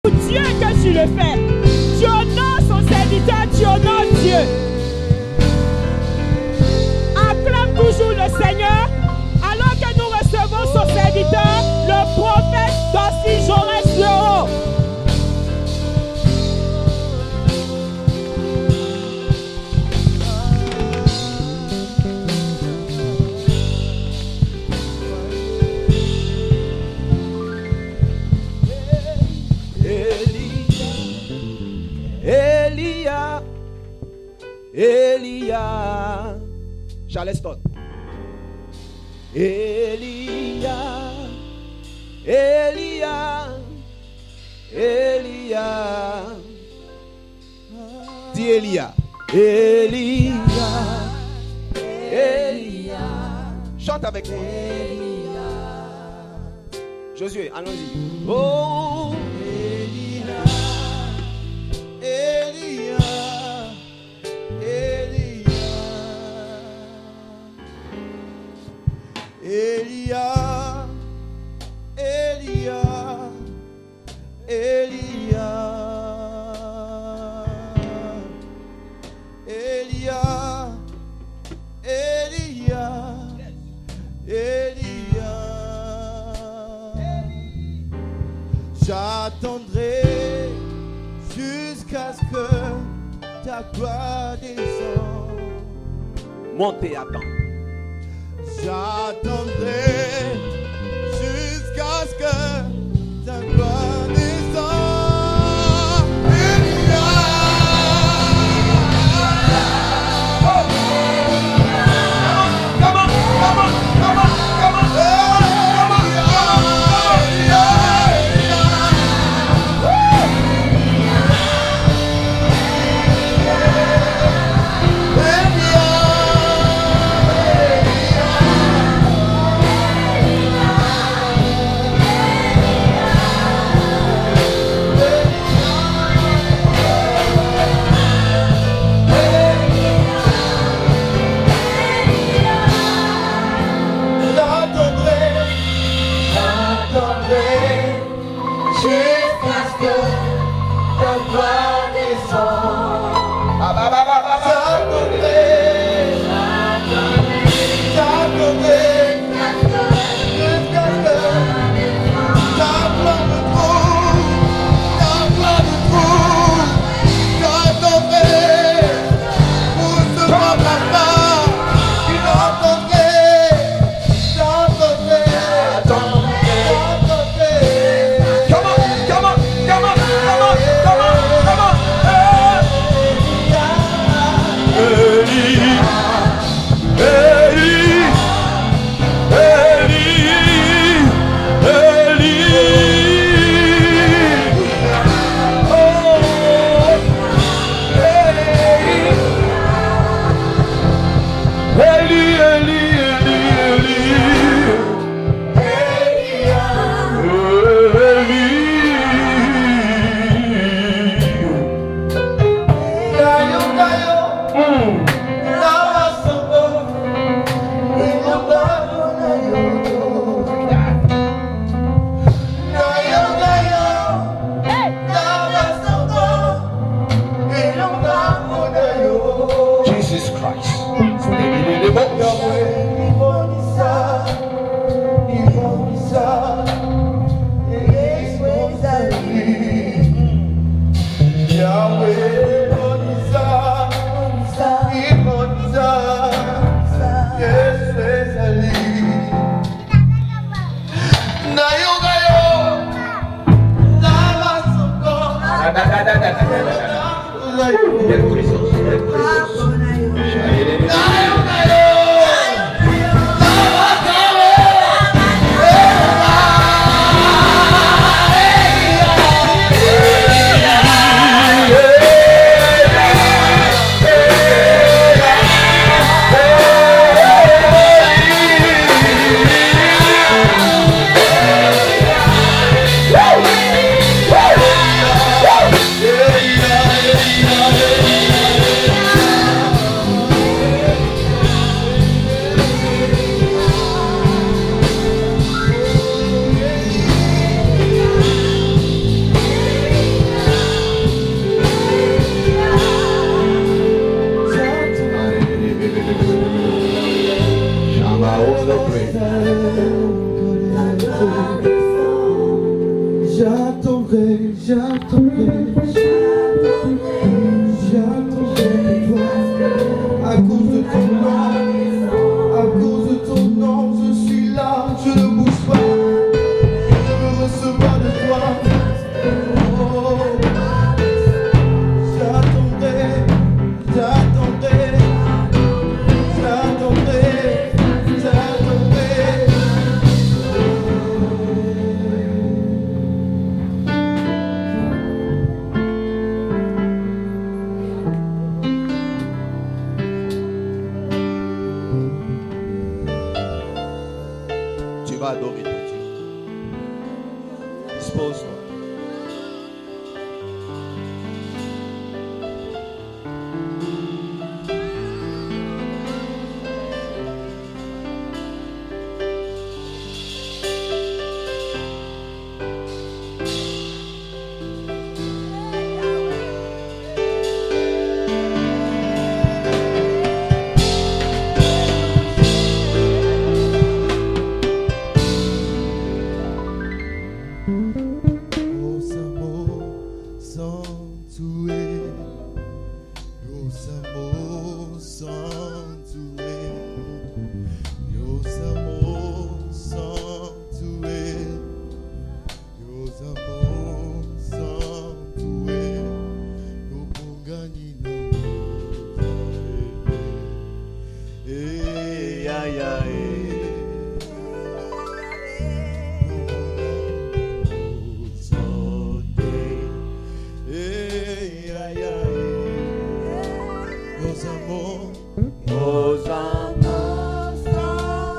pour Dieu que tu le fais. Tu honores son serviteur, tu honores Dieu. Acclame toujours le Seigneur alors que nous recevons son serviteur, le prophète Dossi Jaurès Lehaut. Elia, Charleston. Elia, dis Elia. Elia. Chante avec moi. Josué, allons-y. Oh, Elia. J'attendrai jusqu'à ce que ta gloire descende. Montez à temps. J'attendrai jusqu'à ce que ta gloire descende. j'attendrai, toi. À cause de ton nom, je suis là, je ne bouge pas. Je veux recevoir de toi. Oh, j'attendrai. Tu vas adorer ton Dieu. Dispose-toi.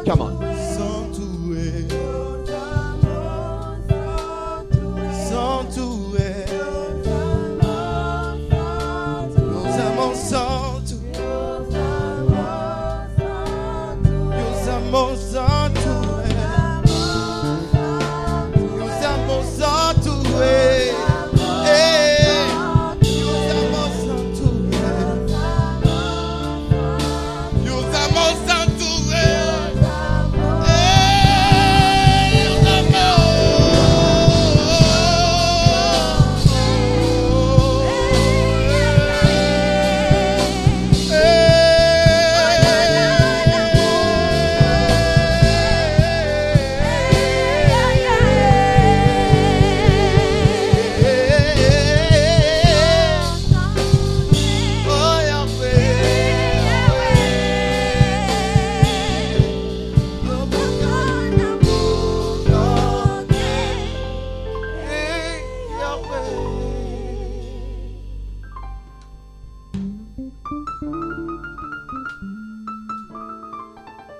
Come on.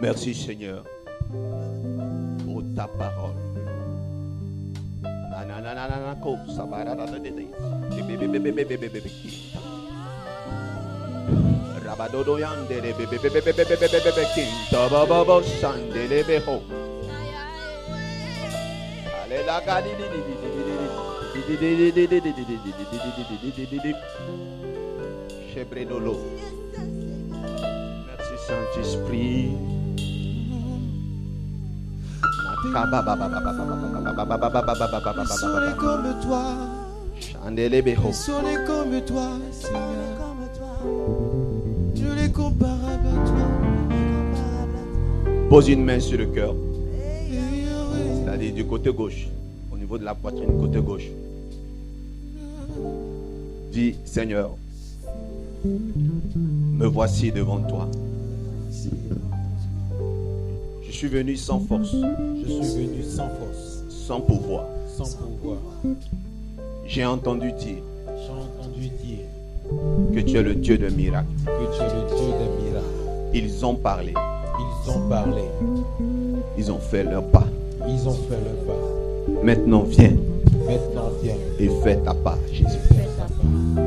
Merci Seigneur pour ta parole. Merci Saint-Esprit. Ils sont les comme toi. Ils sont les comme toi, Seigneur. Je les comparable à toi. Pose une main sur le cœur. C'est-à-dire du côté gauche. Au niveau de la poitrine, côté gauche. Dis, Seigneur, me voici devant toi. Je suis venu sans force. Je suis venu sans force, sans pouvoir. sans pouvoir. J'ai entendu dire J'ai entendu dire que tu es le Dieu de miracles. que tu es le Dieu des miracles. Ils ont parlé. Ils ont parlé. Ils ont fait leur pas. Ils ont fait le pas. Maintenant viens Maintenant viens et fais ta part, Jésus. et fais ta part.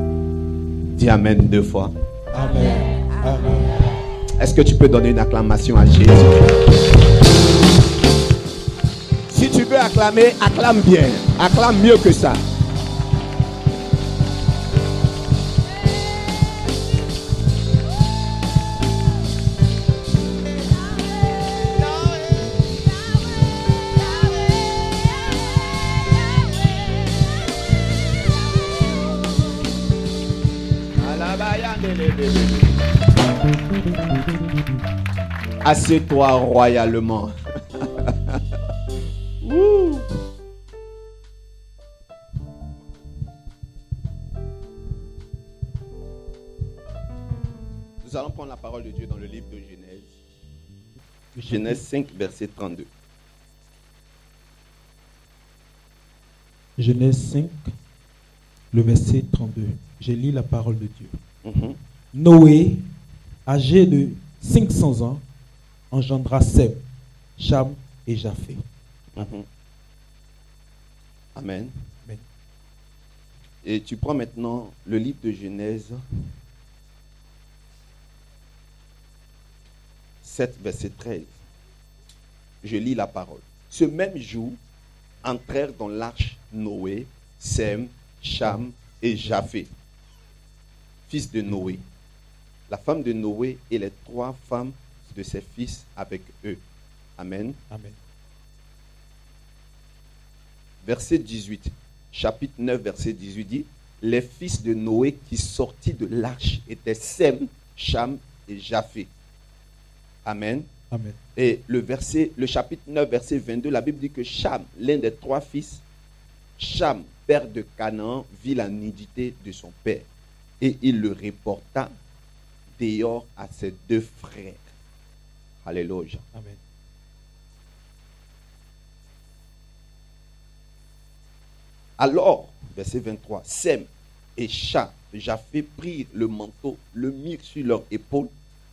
Dis Amen 2 fois. Amen. Amen. Est-ce que tu peux donner une acclamation à Jésus? Si tu veux acclamer, acclame bien. Acclame mieux que ça. Assieds-toi royalement. Ouh. Nous allons prendre la parole de Dieu dans le livre de Genèse. Genèse 5, verset 32. Genèse 5, le verset 32. Je lis la parole de Dieu. Mhm. Noé, âgé de 500 ans, engendra Sem, Cham et Japheth. Mhm. Amen. Amen. Et tu prends maintenant le livre de Genèse 7, verset 13. Je lis la parole. Ce même jour, entrèrent dans l'arche Noé, Sem, Cham et Japheth, fils de Noé, la femme de Noé et les 3 femmes de ses fils avec eux. Amen. Amen. Verset 18, chapitre 9, verset 18 dit, les fils de Noé qui sortis de l'arche étaient Sem, Cham et Japheth. Amen. Amen. Et le chapitre 9, verset 22, la Bible dit que Cham, l'un des 3 fils, Cham, père de Canaan, vit la nudité de son père. Et il le reporta dehors à ses 2 frères. Alléluia. Amen. Alors, verset 23, Sem et Japheth prirent le manteau, le mirent sur leur épaule,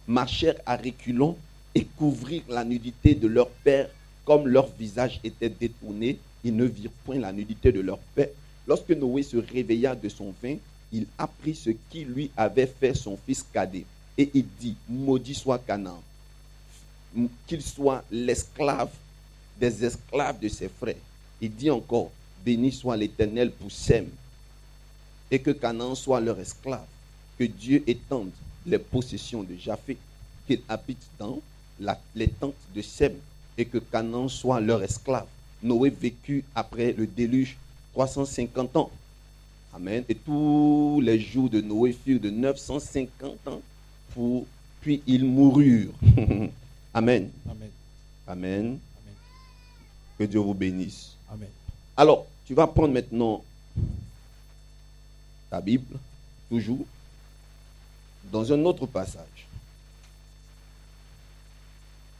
marchèrent à reculons et couvrirent la nudité de leur père. Comme leur visage était détourné, ils ne virent point la nudité de leur père. Lorsque Noé se réveilla de son vin, il apprit ce qui lui avait fait son fils cadet. Et il dit, maudit soit Canaan, qu'il soit l'esclave des esclaves de ses frères. Il dit encore, béni soit l'Éternel pour Sem, et que Canaan soit leur esclave. Que Dieu étende les possessions de Japheth, qu'il habite dans les tentes de Sem, et que Canaan soit leur esclave. Noé vécut après le déluge 350 ans. Amen. Et tous les jours de Noé furent de 950 ans, puis ils moururent. Amen. Amen. Amen. Amen. Que Dieu vous bénisse. Amen. Alors, tu vas prendre maintenant ta Bible, toujours, dans un autre passage.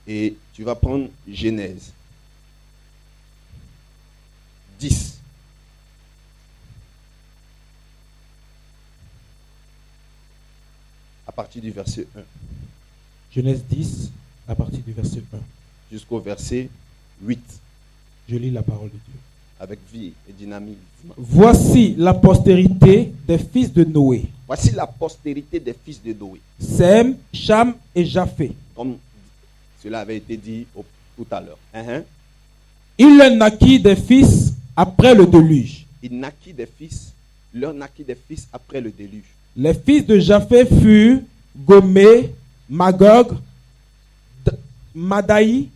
Et tu vas prendre Genèse 10. À partir du verset 1 Genèse 10, à partir du verset 1. jusqu'au verset 8, Je lis la parole de Dieu. avec vie et dynamisme. Voici la postérité des fils de Noé. Voici la postérité des fils de Noé, Sem, Cham et Japheth. comme cela avait été dit tout à l'heure. Il leur naquit des fils après le déluge. Il naquit des fils, leur naquit des fils après le déluge. Les fils de Japheth furent Gomé, Magog, Madaï,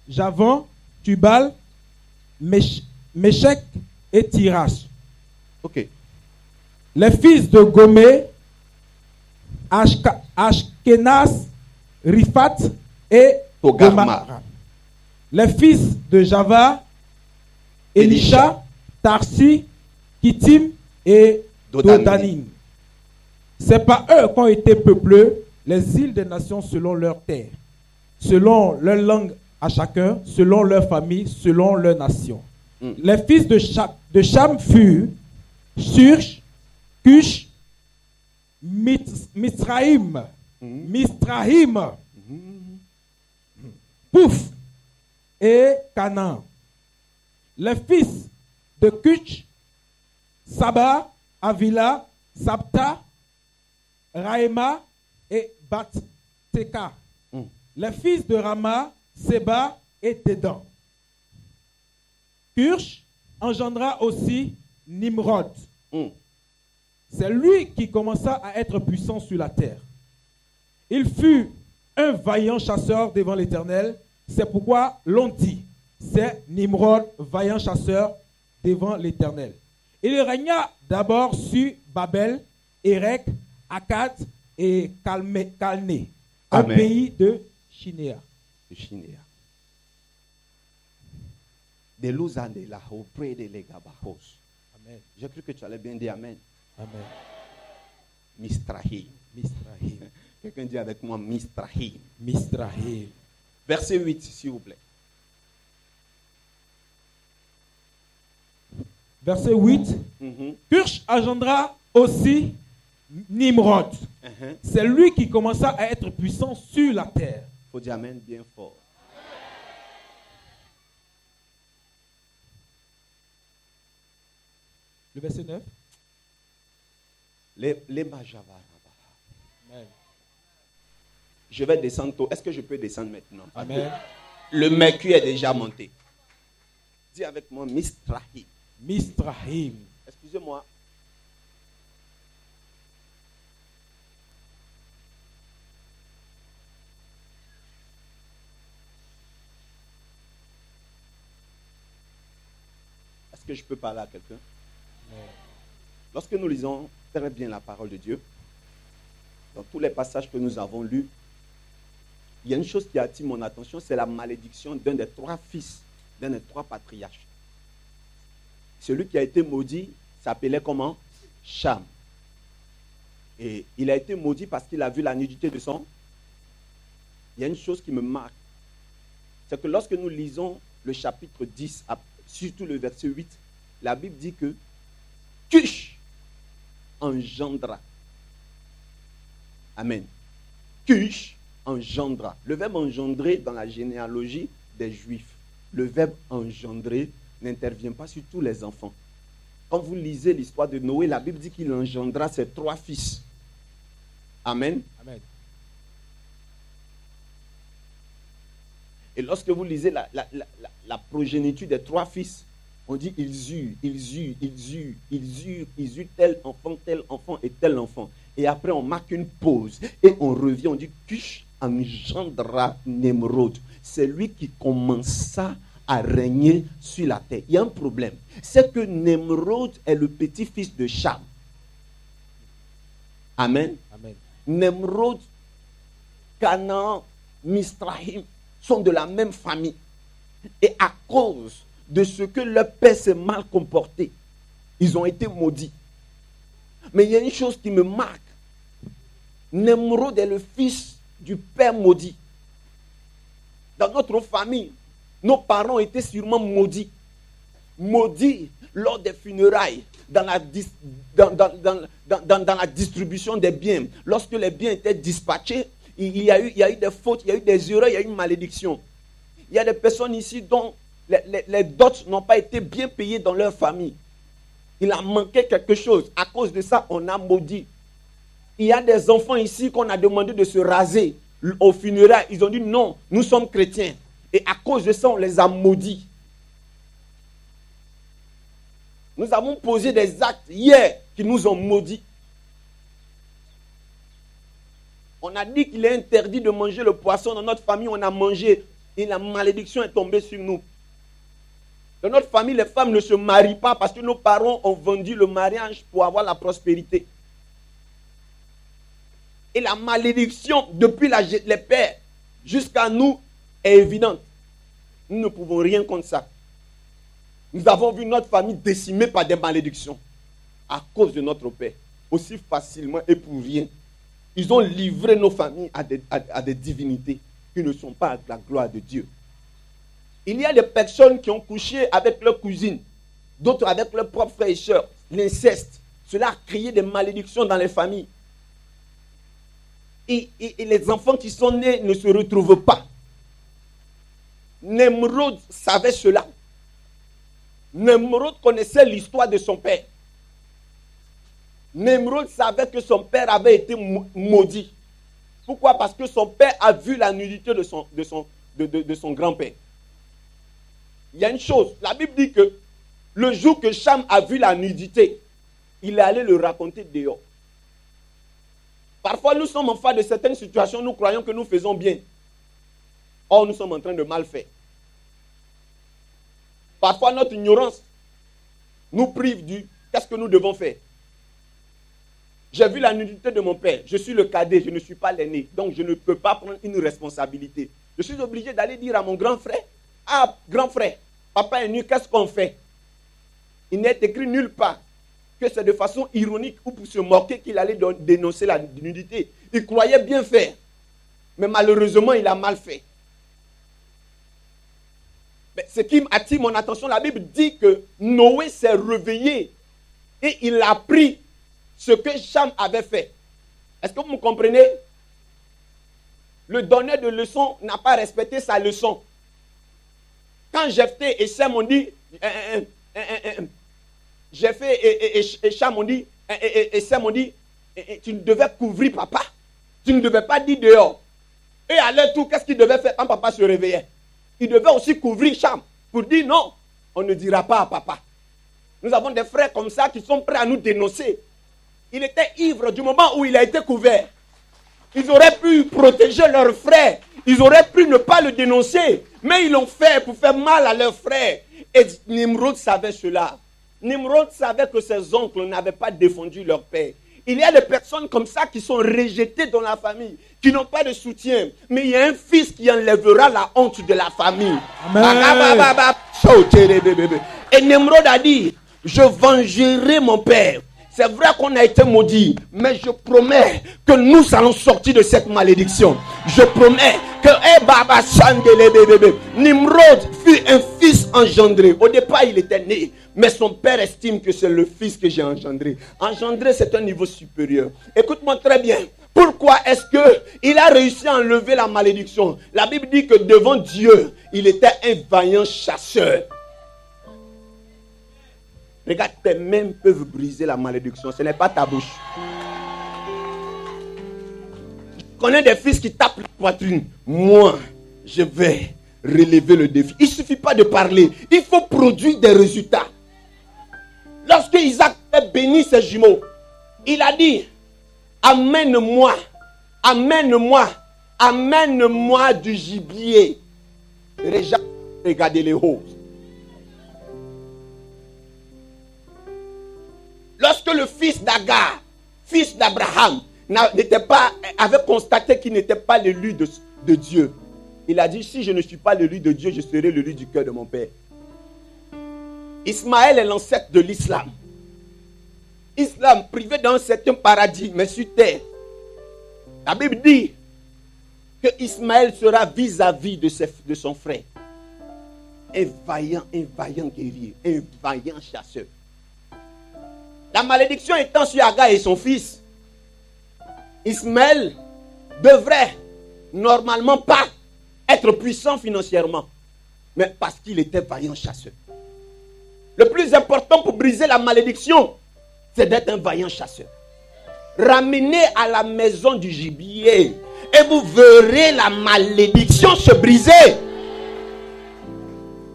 Javan, Tubal, Méchec et Tiras. Ok. Les fils de Gomé, Ashkenaz, Riphat et Togarma. Gomara. Les fils de Java, Elisha, Tarsi, Kittim et Dodanim. C'est par eux qu'ont été peuplées les îles des nations selon leur terre, selon leur langue à chacun, selon leur famille, selon leur nation. Les fils de Cham furent Surch, Cush, Mizraïm, Pouf et Canaan. Les fils de Cush, Saba, Avila, Sabta, Raïma et Bat-Teka. Les fils de Rama, Seba et Dedan. Cursh engendra aussi Nimrod. C'est lui qui commença à être puissant sur la terre. Il fut un vaillant chasseur devant l'Éternel. C'est pourquoi l'on dit, c'est Nimrod, vaillant chasseur devant l'Éternel. Il régna d'abord sur Babel, Érec, Akkad, et Calné, un Amen. pays de Chinéa. De Chinéa. De Luzane, la auprès de Legabahos. Amen. J'ai cru que tu allais bien dire Amen. Amen. Mistrahim. Misrahim. Quelqu'un dit avec moi Mistrahim. Misrahim. Verset 8, s'il vous plaît. Verset 8. Cush engendra aussi Nimrod. C'est lui qui commença à être puissant sur la terre. Il faut dire Amen bien fort. Le verset 9. Les Majavaraba. Amen. Je vais descendre tôt. Est-ce que je peux descendre maintenant? Amen. Le mercure est déjà monté. Dis avec moi Mistrahim. Misrahim. Excusez-moi. Est-ce que je peux parler à quelqu'un? Lorsque nous lisons très bien la parole de Dieu, dans tous les passages que nous avons lus, il y a une chose qui attire mon attention, c'est la malédiction d'un des 3 fils, d'un des 3 patriarches. Celui qui a été maudit s'appelait comment? Cham. Et il a été maudit parce qu'il a vu la nudité de son. Il y a une chose qui me marque, c'est que lorsque nous lisons le chapitre 10, surtout le verset 8, la Bible dit que Cush engendra. Amen. Cush engendra. Le verbe engendrer dans la généalogie des Juifs, le verbe engendrer n'intervient pas sur tous les enfants. Quand vous lisez l'histoire de Noé, la Bible dit qu'il engendra ses 3 fils. Amen. Amen. Et lorsque vous lisez la progéniture des 3 fils, on dit ils eurent tel enfant et tel enfant. Et après on marque une pause et on revient, on dit Cush engendra Nemrod. C'est lui qui commença à régner sur la terre. Il y a un problème, c'est que Nemrod est le petit-fils de Cham. Amen. Amen. Nemrod, Canaan, Misrahim sont de la même famille. Et à cause de ce que leur père s'est mal comporté, ils ont été maudits. Mais il y a une chose qui me marque. Nemrod est le fils du père maudit. Dans notre famille, nos parents étaient sûrement maudits. Maudits lors des funérailles, dans la distribution des biens. Lorsque les biens étaient dispatchés, il y a eu des fautes, il y a eu des erreurs, il y a eu une malédiction. Il y a des personnes ici dont les dots n'ont pas été bien payés dans leur famille. Il a manqué quelque chose. À cause de ça, on a maudit. Il y a des enfants ici qu'on a demandé de se raser au funérailles. Ils ont dit non, nous sommes chrétiens. Et à cause de ça, on les a maudits. Nous avons posé des actes hier qui nous ont maudits. On a dit qu'il est interdit de manger le poisson. Dans notre famille, on a mangé. Et la malédiction est tombée sur nous. Dans notre famille, les femmes ne se marient pas parce que nos parents ont vendu le mariage pour avoir la prospérité. Et la malédiction, depuis les pères jusqu'à nous, est évidente. Nous ne pouvons rien contre ça. Nous avons vu notre famille décimée par des malédictions à cause de notre père, aussi facilement et pour rien. Ils ont livré nos familles à des divinités qui ne sont pas à la gloire de Dieu. Il y a des personnes qui ont couché avec leurs cousines, d'autres avec leurs propres frères et sœurs. L'inceste, cela a créé des malédictions dans les familles. Et les enfants qui sont nés ne se retrouvent pas. Nemrod savait cela. Nemrod connaissait l'histoire de son père. Nemrod savait que son père avait été maudit. Pourquoi? Parce que son père a vu la nudité de son grand-père. Il y a une chose, la Bible dit que le jour que Cham a vu la nudité, il est allé le raconter dehors. Parfois, nous sommes en face de certaines situations, nous croyons que nous faisons bien. Or, nous sommes en train de mal faire. Parfois, notre ignorance nous prive du qu'est-ce que nous devons faire. J'ai vu la nudité de mon père. Je suis le cadet, je ne suis pas l'aîné. Donc je ne peux pas prendre une responsabilité. Je suis obligé d'aller dire à mon grand frère, ah, grand frère, papa est nu, qu'est-ce qu'on fait? Il n'est écrit nulle part que c'est de façon ironique ou pour se moquer qu'il allait dénoncer la nudité. Il croyait bien faire. Mais malheureusement, il a mal fait. Mais ce qui attire mon attention, la Bible dit que Noé s'est réveillé et il a pris ce que Cham avait fait. Est-ce que vous me comprenez? Le donneur de leçons n'a pas respecté sa leçon. Quand Jephthé et Cham ont dit, Jephthé et Cham ont dit, et Cham ont dit, tu devais couvrir papa. Tu ne devais pas dire dehors. Et à leur tour, qu'est-ce qu'il devait faire quand papa se réveillait? Il devait aussi couvrir Cham pour dire non, on ne dira pas à papa. Nous avons des frères comme ça qui sont prêts à nous dénoncer. Il était ivre du moment où il a été couvert. Ils auraient pu protéger leur frère. Ils auraient pu ne pas le dénoncer. Mais ils l'ont fait pour faire mal à leur frère. Et Nimrod savait cela. Nimrod savait que ses oncles n'avaient pas défendu leur père. Il y a des personnes comme ça qui sont rejetées dans la famille, qui n'ont pas de soutien. Mais il y a un fils qui enlèvera la honte de la famille. Amen. Et Nimrod a dit, je vengerai mon père. C'est vrai qu'on a été maudit, mais je promets que nous allons sortir de cette malédiction. Je promets que Nimrod fut un fils engendré. Au départ, il était né, mais son père estime que c'est le fils que j'ai engendré. Engendré, c'est un niveau supérieur. Écoute-moi très bien. Pourquoi est-ce qu'il a réussi à enlever la malédiction? La Bible dit que devant Dieu, il était un vaillant chasseur. Regarde, tes mains peuvent briser la malédiction. Ce n'est pas ta bouche. Je connais des fils qui tapent la poitrine. Moi, je vais relever le défi. Il ne suffit pas de parler. Il faut produire des résultats. Lorsque Isaac a béni ses jumeaux, il a dit, amène-moi du gibier. Regardez les roses. Lorsque le fils d'Agar, fils d'Abraham, avait constaté qu'il n'était pas l'élu de Dieu, il a dit, si je ne suis pas l'élu de Dieu, je serai l'élu du cœur de mon père. Ismaël est l'ancêtre de l'islam. Islam privé dans un certain paradis, mais sur terre. La Bible dit que Ismaël sera vis-à-vis de son frère. Un vaillant guerrier, un vaillant chasseur. La malédiction étant sur Agar et son fils, Ismaël devrait normalement pas être puissant financièrement, mais parce qu'il était vaillant chasseur. Le plus important pour briser la malédiction, c'est d'être un vaillant chasseur. Ramenez à la maison du gibier et vous verrez la malédiction se briser.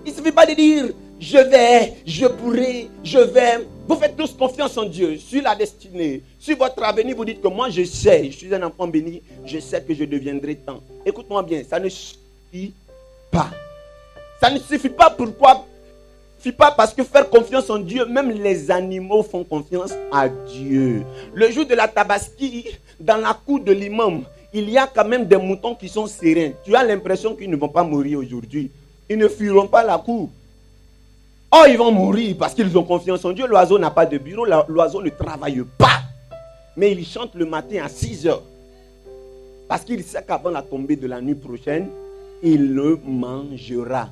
Il ne suffit pas de dire je pourrai, je vais. Vous faites tous confiance en Dieu, sur la destinée, sur votre avenir. Vous dites que moi je sais, je suis un enfant béni, je sais que je deviendrai tant. Écoute-moi bien, ça ne suffit pas. Ça ne suffit pas pourquoi? Suffit pas parce que faire confiance en Dieu, même les animaux font confiance à Dieu. Le jour de la tabaski, dans la cour de l'imam, il y a quand même des moutons qui sont sereins. Tu as l'impression qu'ils ne vont pas mourir aujourd'hui. Ils ne fuiront pas la cour. Oh, ils vont mourir parce qu'ils ont confiance en Dieu. L'oiseau n'a pas de bureau, l'oiseau ne travaille pas. Mais il chante le matin à 6 heures. Parce qu'il sait qu'avant la tombée de la nuit prochaine, il le mangera.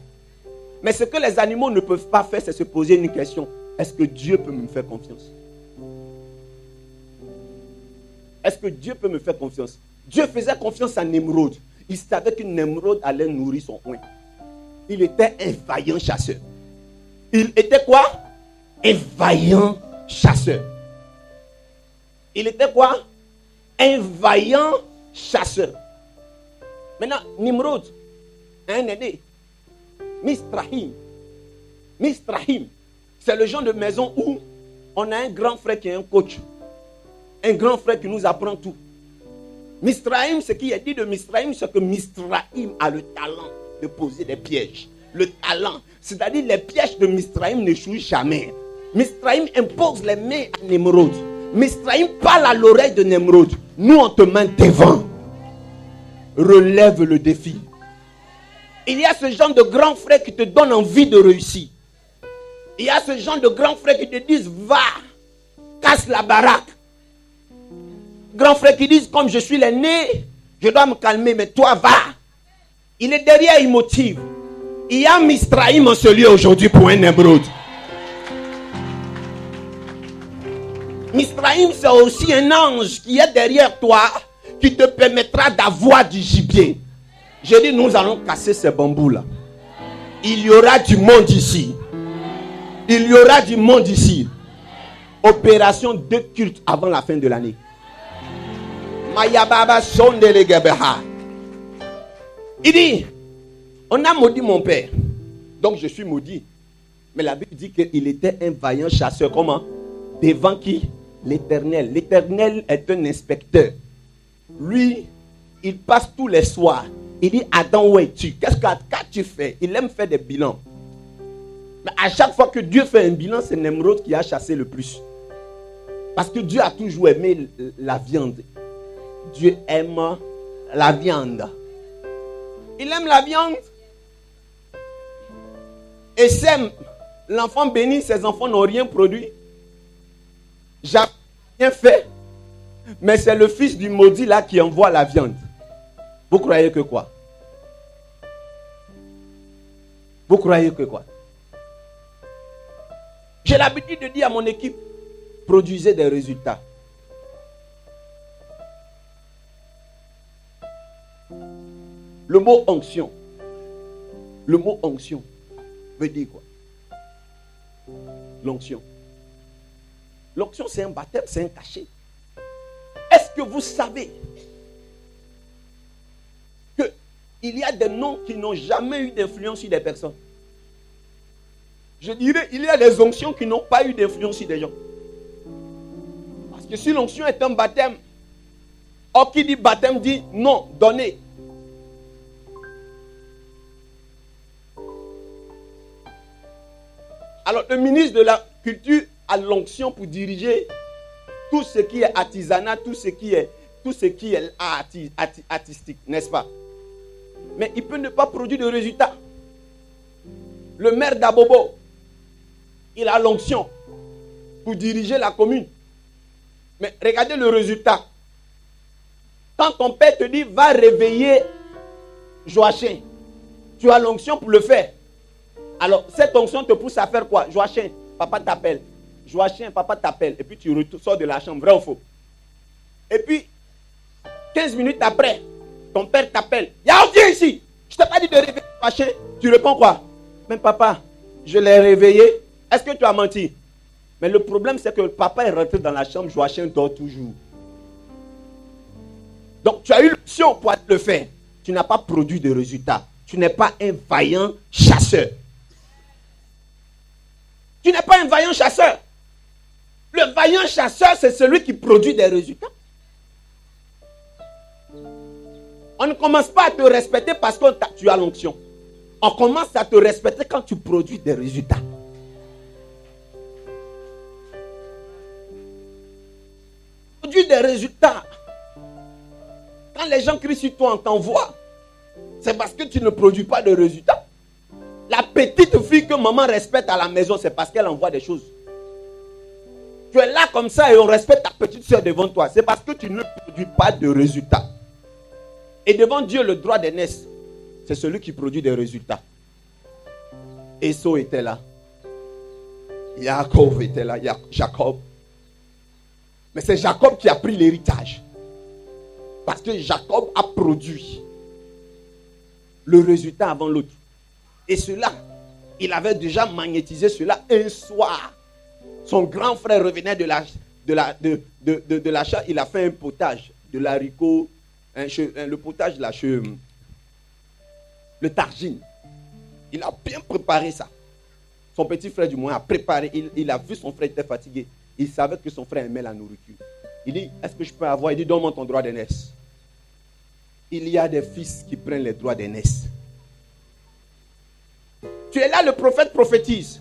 Mais ce que les animaux ne peuvent pas faire, c'est se poser une question. Est-ce que Dieu peut me faire confiance? Est-ce que Dieu peut me faire confiance? Dieu faisait confiance à Nimrod. Il savait que Nimrod allait nourrir son oin. Il était un vaillant chasseur. Il était quoi? Un vaillant chasseur. Il était quoi? Un vaillant chasseur. Maintenant, Nimrod, un aîné. Misrahim, c'est le genre de maison où on a un grand frère qui est un coach. Un grand frère qui nous apprend tout. Misrahim, ce qui est dit de Misrahim, c'est que Misrahim a le talent de poser des pièges. Le talent, c'est-à-dire les pièges de Misrahim n'échouent jamais. Misrahim impose les mains à Nimrod. Misraïm parle à l'oreille de Nemrod. Nous, on te met devant. Relève le défi. Il y a ce genre de grands frères qui te donnent envie de réussir. Il y a ce genre de grands frères qui te disent, va, casse la baraque. Grands frères qui disent, comme je suis l'aîné, je dois me calmer, mais toi, va. Il est derrière, il motive. Il y a Misraïm en ce lieu aujourd'hui pour un Nemrod. Misraïm, c'est aussi un ange qui est derrière toi, qui te permettra d'avoir du gibier. J'ai dit, nous allons casser ces bambous-là. Il y aura du monde ici. Il y aura du monde ici. Opération de culte avant la fin de l'année. Il dit, on a maudit mon père. Donc je suis maudit. Mais la Bible dit qu'il était un vaillant chasseur. Comment? Devant qui? L'Éternel. L'Éternel est un inspecteur. Lui, il passe tous les soirs. Il dit, Adam, où es-tu? Qu'est-ce que tu fais? Il aime faire des bilans. Mais à chaque fois que Dieu fait un bilan, c'est Nemrod qui a chassé le plus. Parce que Dieu a toujours aimé la viande. Dieu aime la viande. Il aime la viande. Et Sem, l'enfant béni, ses enfants n'ont rien produit. J'ai rien fait. Mais c'est le fils du maudit là qui envoie la viande. Vous croyez que quoi? Vous croyez que quoi? J'ai l'habitude de dire à mon équipe, produisez des résultats. Le mot onction. Le mot onction veut dire quoi? L'onction. L'onction, c'est un baptême, c'est un cachet. Est-ce que vous savez qu'il y a des noms qui n'ont jamais eu d'influence sur des personnes? Je dirais, il y a des onctions qui n'ont pas eu d'influence sur des gens. Parce que si l'onction est un baptême, or qui dit baptême dit non, donner. Alors le ministre de la Culture a l'onction pour diriger tout ce qui est artisanat, tout ce qui est artistique, n'est-ce pas? Mais il peut ne pas produire de résultats. Le maire d'Abobo, il a l'onction pour diriger la commune. Mais regardez le résultat. Quand ton père te dit, va réveiller Joachim, tu as l'onction pour le faire. Alors, cette onction te pousse à faire quoi? Joachim, papa t'appelle. Joachim, papa t'appelle. Et puis tu sors de la chambre, vrai ou faux? Et puis, 15 minutes après, ton père t'appelle. Y'a viens ici. Je t'ai pas dit de réveiller Joachim. Tu réponds quoi? Mais papa, je l'ai réveillé. Est-ce que tu as menti? Mais le problème, c'est que le papa est rentré dans la chambre, Joachim dort toujours. Donc, tu as eu l'option pour le faire. Tu n'as pas produit de résultats. Tu n'es pas un vaillant chasseur. Tu n'es pas un vaillant chasseur. Le vaillant chasseur, c'est celui qui produit des résultats. On ne commence pas à te respecter parce que tu as l'onction. On commence à te respecter quand tu produis des résultats. Produis des résultats. Quand les gens crient sur toi, on t'envoie. C'est parce que tu ne produis pas de résultats. La petite fille que maman respecte à la maison, c'est parce qu'elle envoie des choses. Tu es là comme ça et on respecte ta petite soeur devant toi. C'est parce que tu ne produis pas de résultats. Et devant Dieu, le droit d'aînesse, c'est celui qui produit des résultats. Esau était là. Jacob était là. Jacob. Mais c'est Jacob qui a pris l'héritage. Parce que Jacob a produit le résultat avant l'autre. Et cela, il avait déjà magnétisé cela un soir. Son grand frère revenait de l'achat. Il a fait un potage de l'haricot. Le potage, le tagine. Il a bien préparé ça. Son petit frère du moins a préparé. Il a vu son frère était fatigué. Il savait que son frère aimait la nourriture. Il dit, est-ce que je peux avoir? Il dit, donne-moi ton droit d'aînesse. Il y a des fils qui prennent les droits d'aînesse. Tu es là, le prophète prophétise.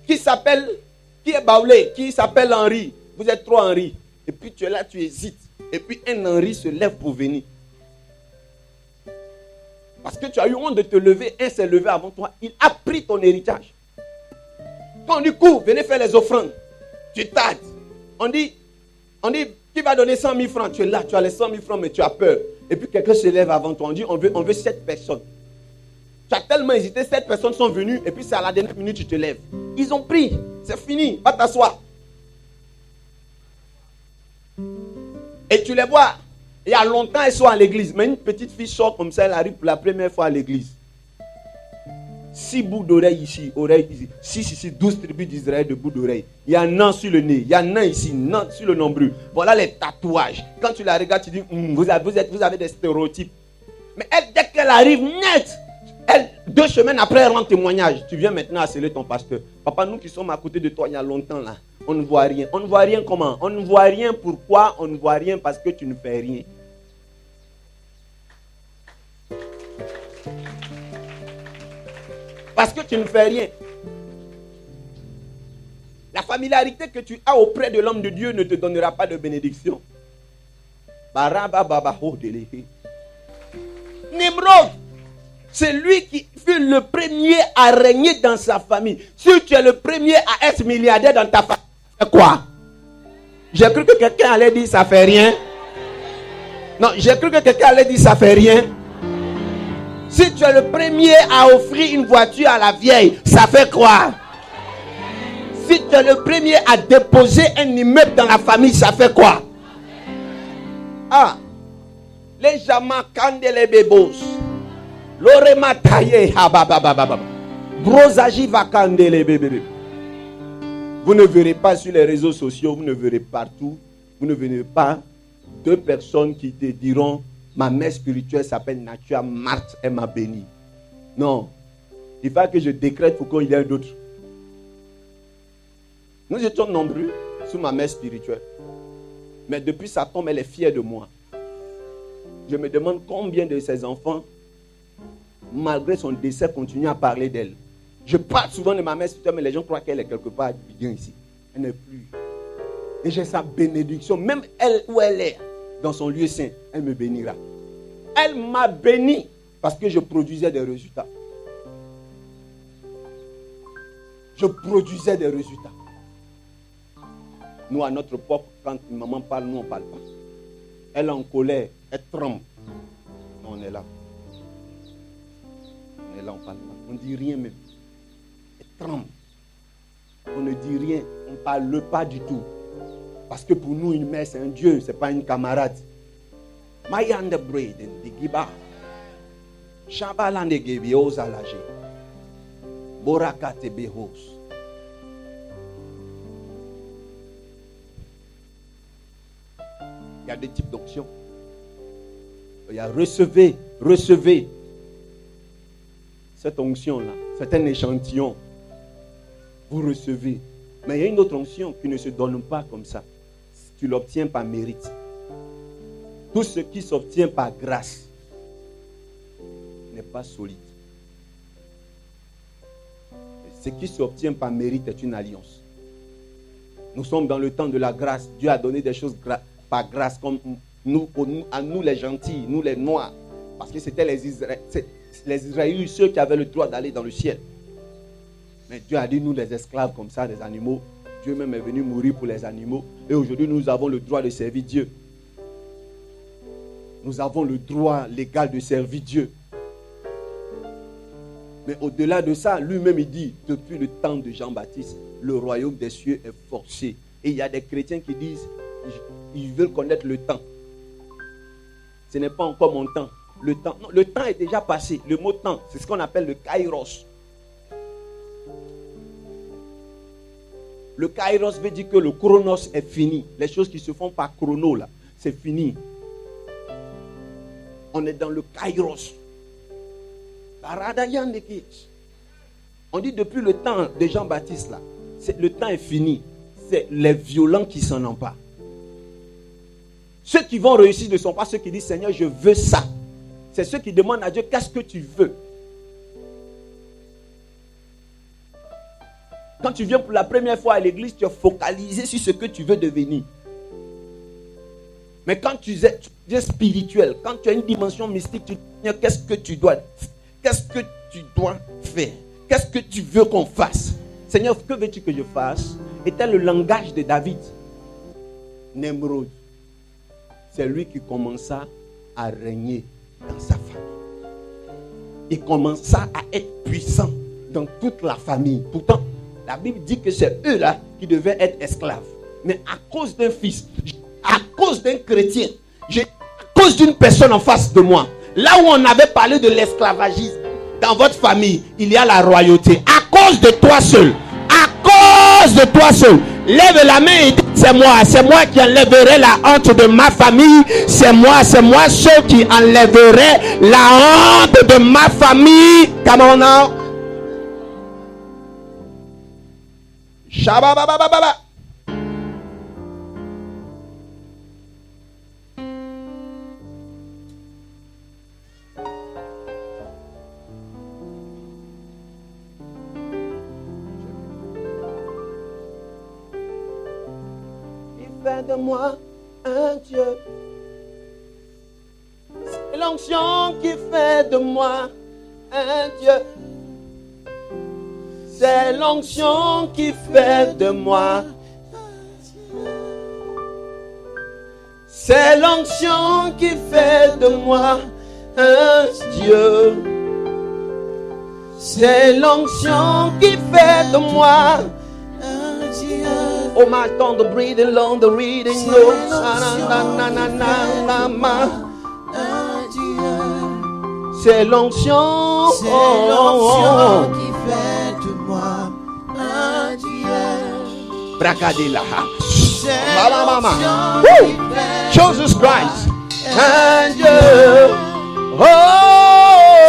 Qui est Baoulé, qui s'appelle Henri. Vous êtes trois Henri. Et puis tu es là, tu hésites. Et puis un Henri se lève pour venir. Parce que tu as eu honte de te lever, un s'est levé avant toi. Il a pris ton héritage. Quand on dit cours, venez faire les offrandes. Tu tardes. On dit, qui va donner 100 000 francs? Tu es là, tu as les 100 000 francs, mais tu as peur. Et puis quelqu'un se lève avant toi. On dit, on veut 7 personnes. Tu as tellement hésité, 7 personnes sont venues. Et puis c'est à la dernière minute, tu te lèves. Ils ont pris. C'est fini. Va t'asseoir. Et tu les vois. Il y a longtemps, elles sont à l'église. Mais une petite fille sort comme ça, elle arrive pour la première fois à l'église. 6 bouts d'oreilles ici, oreilles ici. 6 ici, 12 tribus d'Israël de bouts d'oreilles. Il y a un an sur le nez. Il y a un an ici, un sur le nombril. Voilà les tatouages. Quand tu la regardes, tu dis, vous avez des stéréotypes. Mais elle, dès qu'elle arrive net, elle, 2 semaines après, elle rend témoignage. Tu viens maintenant harceler ton pasteur. Papa, nous qui sommes à côté de toi il y a longtemps là, on ne voit rien. On ne voit rien comment? On ne voit rien pourquoi? On ne voit rien parce que tu ne fais rien. Parce que tu ne fais rien. La familiarité que tu as auprès de l'homme de Dieu ne te donnera pas de bénédiction. Nimrod, c'est lui qui fut le premier à régner dans sa famille. Si tu es le premier à être milliardaire dans ta famille, c'est quoi? J'ai cru que quelqu'un allait dire ça fait rien. Non, j'ai cru que quelqu'un allait dire ça fait rien. Si tu es le premier à offrir une voiture à la vieille, ça fait quoi? Si tu es le premier à déposer un immeuble dans la famille, ça fait quoi? Ah, les jamakande les bébos, l'orema taillé, brosaji vakande les bébés. Vous ne verrez pas sur les réseaux sociaux, vous ne verrez partout, vous ne verrez pas 2 personnes qui te diront: ma mère spirituelle s'appelle Natua Marthe, elle m'a béni. Non. Il faut que je décrète pour qu'il y ait d'autres. Nous étions nombreux sous ma mère spirituelle. Mais depuis sa tombe, elle est fière de moi. Je me demande combien de ses enfants, malgré son décès, continuent à parler d'elle. Je parle souvent de ma mère spirituelle, mais les gens croient qu'elle est quelque part bien ici. Elle n'est plus. Et j'ai sa bénédiction. Même elle, où elle est, dans son lieu saint, elle me bénira. Elle m'a béni parce que je produisais des résultats. Je produisais des résultats. Nous, à notre époque, quand maman parle, nous, on ne parle pas. Elle est en colère, elle tremble. Non, on est là. On est là, on ne parle pas. On ne dit rien même. Elle tremble. On ne dit rien. On ne parle pas du tout. Parce que pour nous, une mère, c'est un Dieu, ce n'est pas une camarade. Mayande Braden, de Giba. Shabalande Gebioz Alage. Borakate Behos. Il y a des types d'options. Il y a recevez. Cette onction-là, c'est un échantillon. Vous recevez. Mais il y a une autre onction qui ne se donne pas comme ça. Tu l'obtiens par mérite. Tout ce qui s'obtient par grâce n'est pas solide. Ce qui s'obtient par mérite est une alliance. Nous sommes dans le temps de la grâce. Dieu a donné des choses par grâce, comme à nous les gentils, nous les noirs. Parce que c'était les Israélites, ceux qui avaient le droit d'aller dans le ciel. Mais Dieu a dit, nous les esclaves comme ça, des animaux. Dieu même est venu mourir pour les animaux. Et aujourd'hui, nous avons le droit de servir Dieu. Nous avons le droit légal de servir Dieu. Mais au-delà de ça, lui-même il dit, depuis le temps de Jean-Baptiste, le royaume des cieux est forcé. Et il y a des chrétiens qui disent, ils veulent connaître le temps. Ce n'est pas encore mon temps. Le temps est déjà passé. Le mot temps, c'est ce qu'on appelle le kairos. Le kairos veut dire que le chronos est fini. Les choses qui se font par chrono, là, c'est fini. On est dans le kairos. On dit depuis le temps de Jean-Baptiste, là, le temps est fini. C'est les violents qui s'en emparent. Ceux qui vont réussir ne sont pas ceux qui disent, Seigneur, je veux ça. C'est ceux qui demandent à Dieu, qu'est-ce que tu veux? Quand tu viens pour la première fois à l'église, tu es focalisé sur ce que tu veux devenir. Mais quand tu es spirituel, quand tu as une dimension mystique, tu dis, qu'est-ce que tu dois faire? Qu'est-ce que tu veux qu'on fasse? Seigneur, que veux-tu que je fasse? Était le langage de David. Nemrod, c'est lui qui commença à régner dans sa famille. Il commença à être puissant dans toute la famille. Pourtant, la Bible dit que c'est eux-là qui devaient être esclaves. Mais à cause d'un fils, à cause d'un chrétien, à cause d'une personne en face de moi, là où on avait parlé de l'esclavagisme, dans votre famille, il y a la royauté. À cause de toi seul, à cause de toi seul, lève la main et dis, c'est moi qui enlèverai la honte de ma famille. C'est moi seul qui enlèverai la honte de ma famille. Come on now. Shabababababa. Fais de moi un Dieu. C'est l'onction qui fait de moi un Dieu. C'est l'onction qui fait de moi. C'est l'onction qui fait de moi un Dieu. C'est l'onction qui fait de moi un Dieu. Oh my tongue, the breathing long, the reading low. C'est l'onction. C'est l'onction qui fait de moi un Dieu. Bracadilaha. Mama. Jesus Christ. Un Dieu. Oh.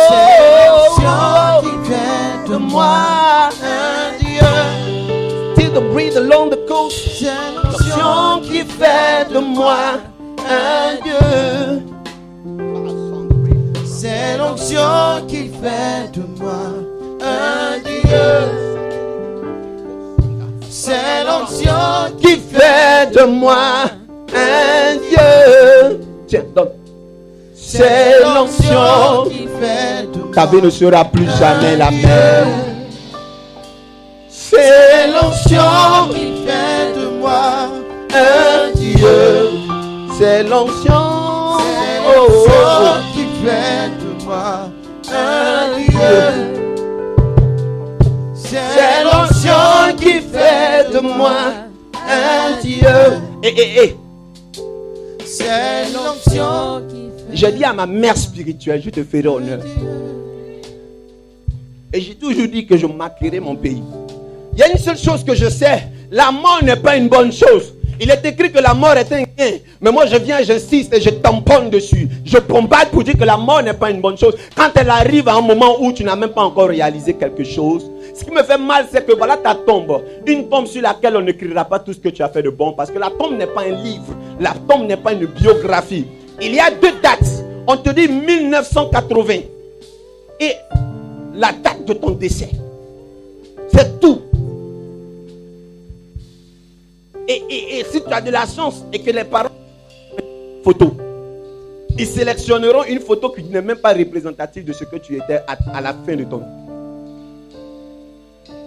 C'est l'onction qui fait de moi un Dieu. To breathe along the coast. C'est l'onction qui fait de moi un Dieu. C'est l'onction qui fait de moi un Dieu. C'est l'onction qui fait de moi un Dieu. Tiens, donne. C'est l'onction qui fait de moi. Ta vie ne sera plus jamais la même. C'est l'onction qui fait de moi un Dieu. C'est l'onction qui fait de moi un Dieu. C'est l'onction qui fait de moi un Dieu. C'est l'onction qui fait. J'ai dit à ma mère spirituelle, je te ferai honneur. Et j'ai toujours dit que je marquerai mon pays. Il y a une seule chose que je sais, la mort n'est pas une bonne chose. Il est écrit que la mort est un gain. Mais moi je viens, j'insiste et je tamponne dessus. Je bombarde pour dire que la mort n'est pas une bonne chose. Quand elle arrive à un moment où tu n'as même pas encore réalisé quelque chose, ce qui me fait mal, c'est que voilà ta tombe. Une tombe sur laquelle on n'écrira pas tout ce que tu as fait de bon. Parce que la tombe n'est pas un livre. La tombe n'est pas une biographie. Il y a deux dates. On te dit 1980. Et la date de ton décès. C'est tout. Et si tu as de la chance et que les parents photo, ils sélectionneront une photo qui n'est même pas représentative de ce que tu étais à la fin de ton vie.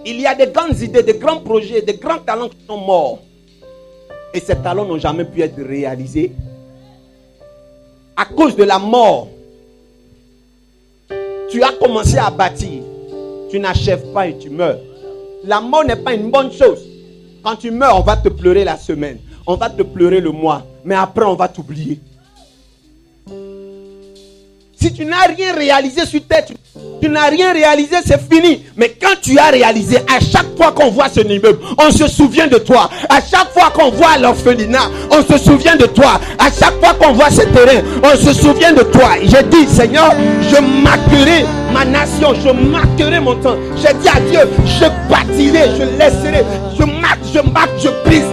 Il y a des grandes idées, des grands projets, des grands talents qui sont morts. Et ces talents n'ont jamais pu être réalisés. À cause de la mort, tu as commencé à bâtir. Tu n'achèves pas et tu meurs. La mort n'est pas une bonne chose. Quand tu meurs, on va te pleurer la semaine. On va te pleurer le mois. Mais après, on va t'oublier. Si tu n'as rien réalisé sur terre, tu n'as rien réalisé, c'est fini. Mais quand tu as réalisé, à chaque fois qu'on voit ce immeuble, on se souvient de toi. À chaque fois qu'on voit l'orphelinat, on se souvient de toi. À chaque fois qu'on voit ce terrain, on se souvient de toi. J'ai dit, Seigneur, je marquerai ma nation, je marquerai mon temps. J'ai dit à Dieu, je bâtirai, je laisserai, je marque, je brise.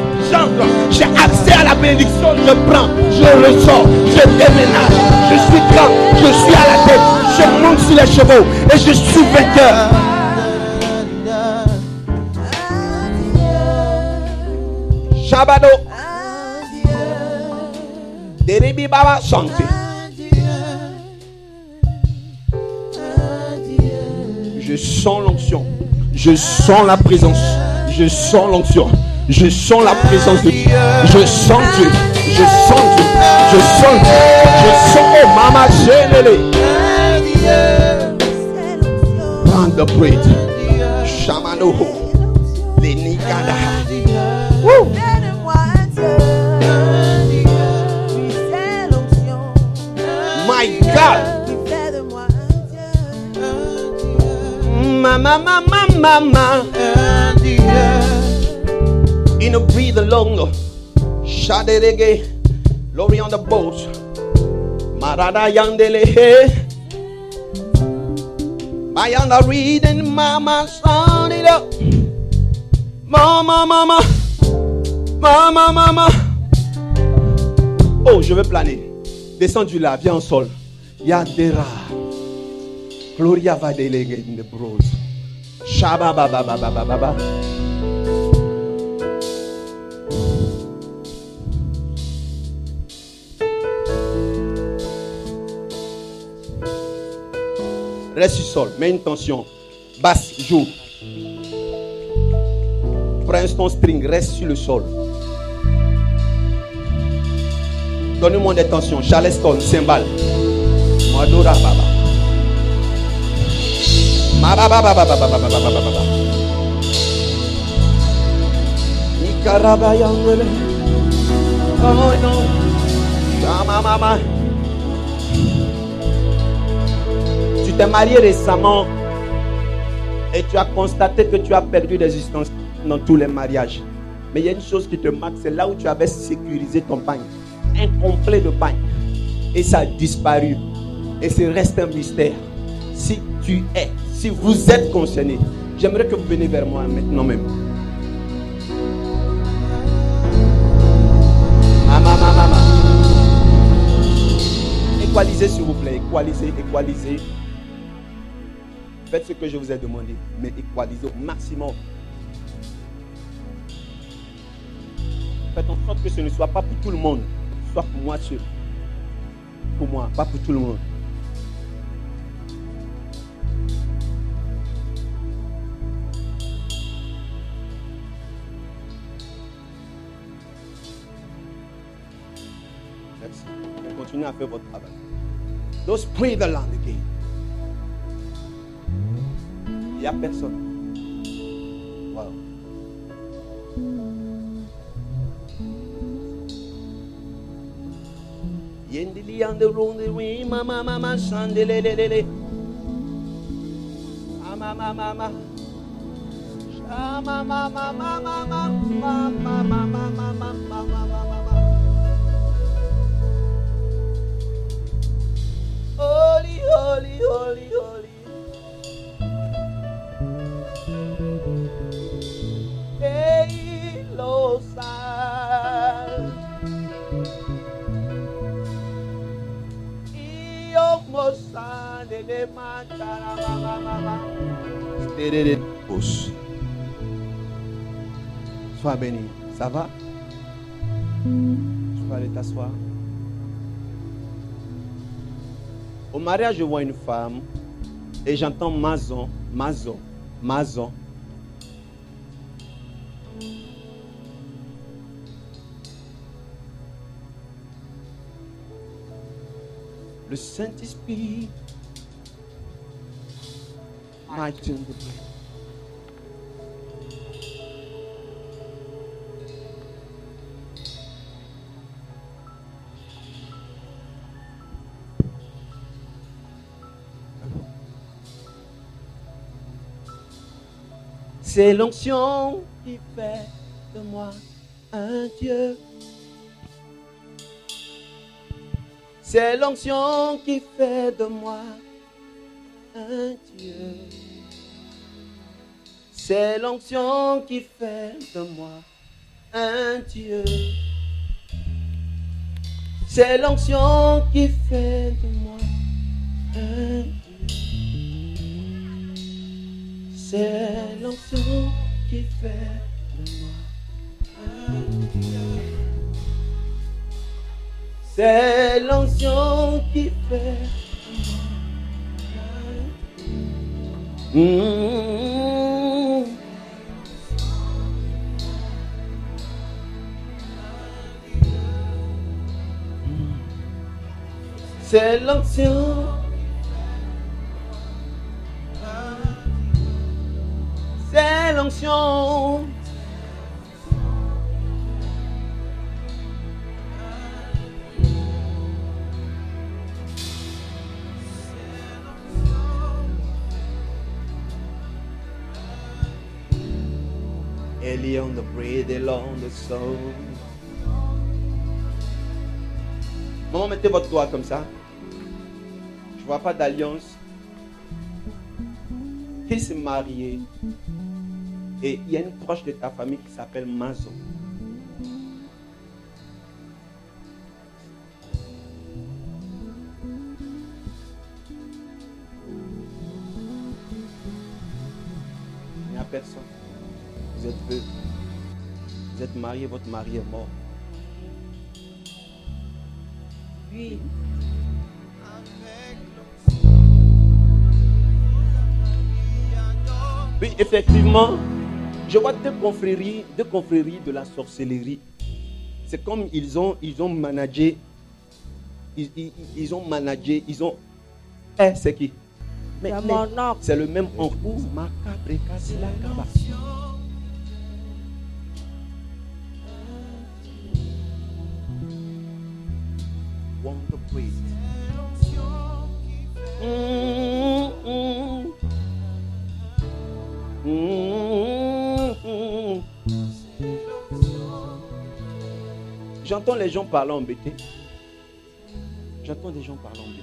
J'ai accès à la bénédiction, je prends, je ressors, je déménage, je suis grand, je suis à la tête, je monte sur les chevaux et je suis vainqueur. Shabado. Eribi Baba Santé. Je sens l'onction. Je sens la présence. Je sens l'onction. Je sens la présence de Dieu. Je sens Dieu. Je sens Dieu. Je sens Dieu. Je sens. Oh, Mama Chénélé. Prends the bread. Shamano. Les Nikada. Woo. My God. Mama, mama, mama. In a breathe along. Shaderege. Glory on the boat. Marada yandele. Mayanda reading mama son it up. Mama, mama. Mama, mama. Oh, je veux planer. Descends du là, viens en sol. Yadera. Gloria va déléguer in the bros. Shaba baba baba baba. Reste sur sol, mets une tension. Basse, joue. Prends ton string, reste sur le sol. Donne-moi des tensions. Charleston, cymbale. Madura baba. Baba baba baba baba baba baba. Nicaraba yangele. Oh non. Chama mama. Tu t'es marié récemment et tu as constaté que tu as perdu des ustensiles dans tous les mariages. Mais il y a une chose qui te marque, c'est là où tu avais sécurisé ton pagne. Un complet de pagne. Et ça a disparu. Et c'est reste un mystère. Si vous êtes concerné, j'aimerais que vous veniez vers moi maintenant même. Maman. Équalisez s'il vous plaît. Équalisez. Faites ce que je vous ai demandé, mais équalisez au maximum. Faites en sorte que ce ne soit pas pour tout le monde, soit pour moi seul. Pour moi, pas pour tout le monde. Merci. Continuez à faire votre travail. Don't pray the land again. Il n'y a personne. Wow. Yendili and the room, mama, shandelele. Mama. Holy. Hey, Losal. Iyo mosan de mantara mama. Stérédé pousse. Sois béni. Ça va? Tu peux aller t'asseoir. Au mariage, je vois une femme et j'entends Mazon. Le Saint-Esprit m'a tenu de près. C'est l'onction qui fait de moi un Dieu. C'est l'onction qui fait de moi un Dieu. C'est l'onction qui fait de moi un Dieu. C'est l'onction qui fait de moi un Dieu. C'est l'onction qui fait de moi un Dieu. C'est l'onction qui fait. C'est l'onction. C'est l'onction. Early on the bread, along the soul. Maman, mettez votre doigt comme ça. Je vois pas d'alliance. Qui s'est marié? Et il y a une proche de ta famille qui s'appelle Mazo. Il n'y a personne. Vous êtes veuve. Vous êtes marié, votre mari est mort. Oui. Oui, effectivement, je vois deux confréries de la sorcellerie. C'est comme ils ont managé. Ils ont managé. C'est qui? Mais C'est mon oncle. c'est le même oncle. Wonder Breed. J'entends les gens parler embêtés. J'entends des gens parler embêtés.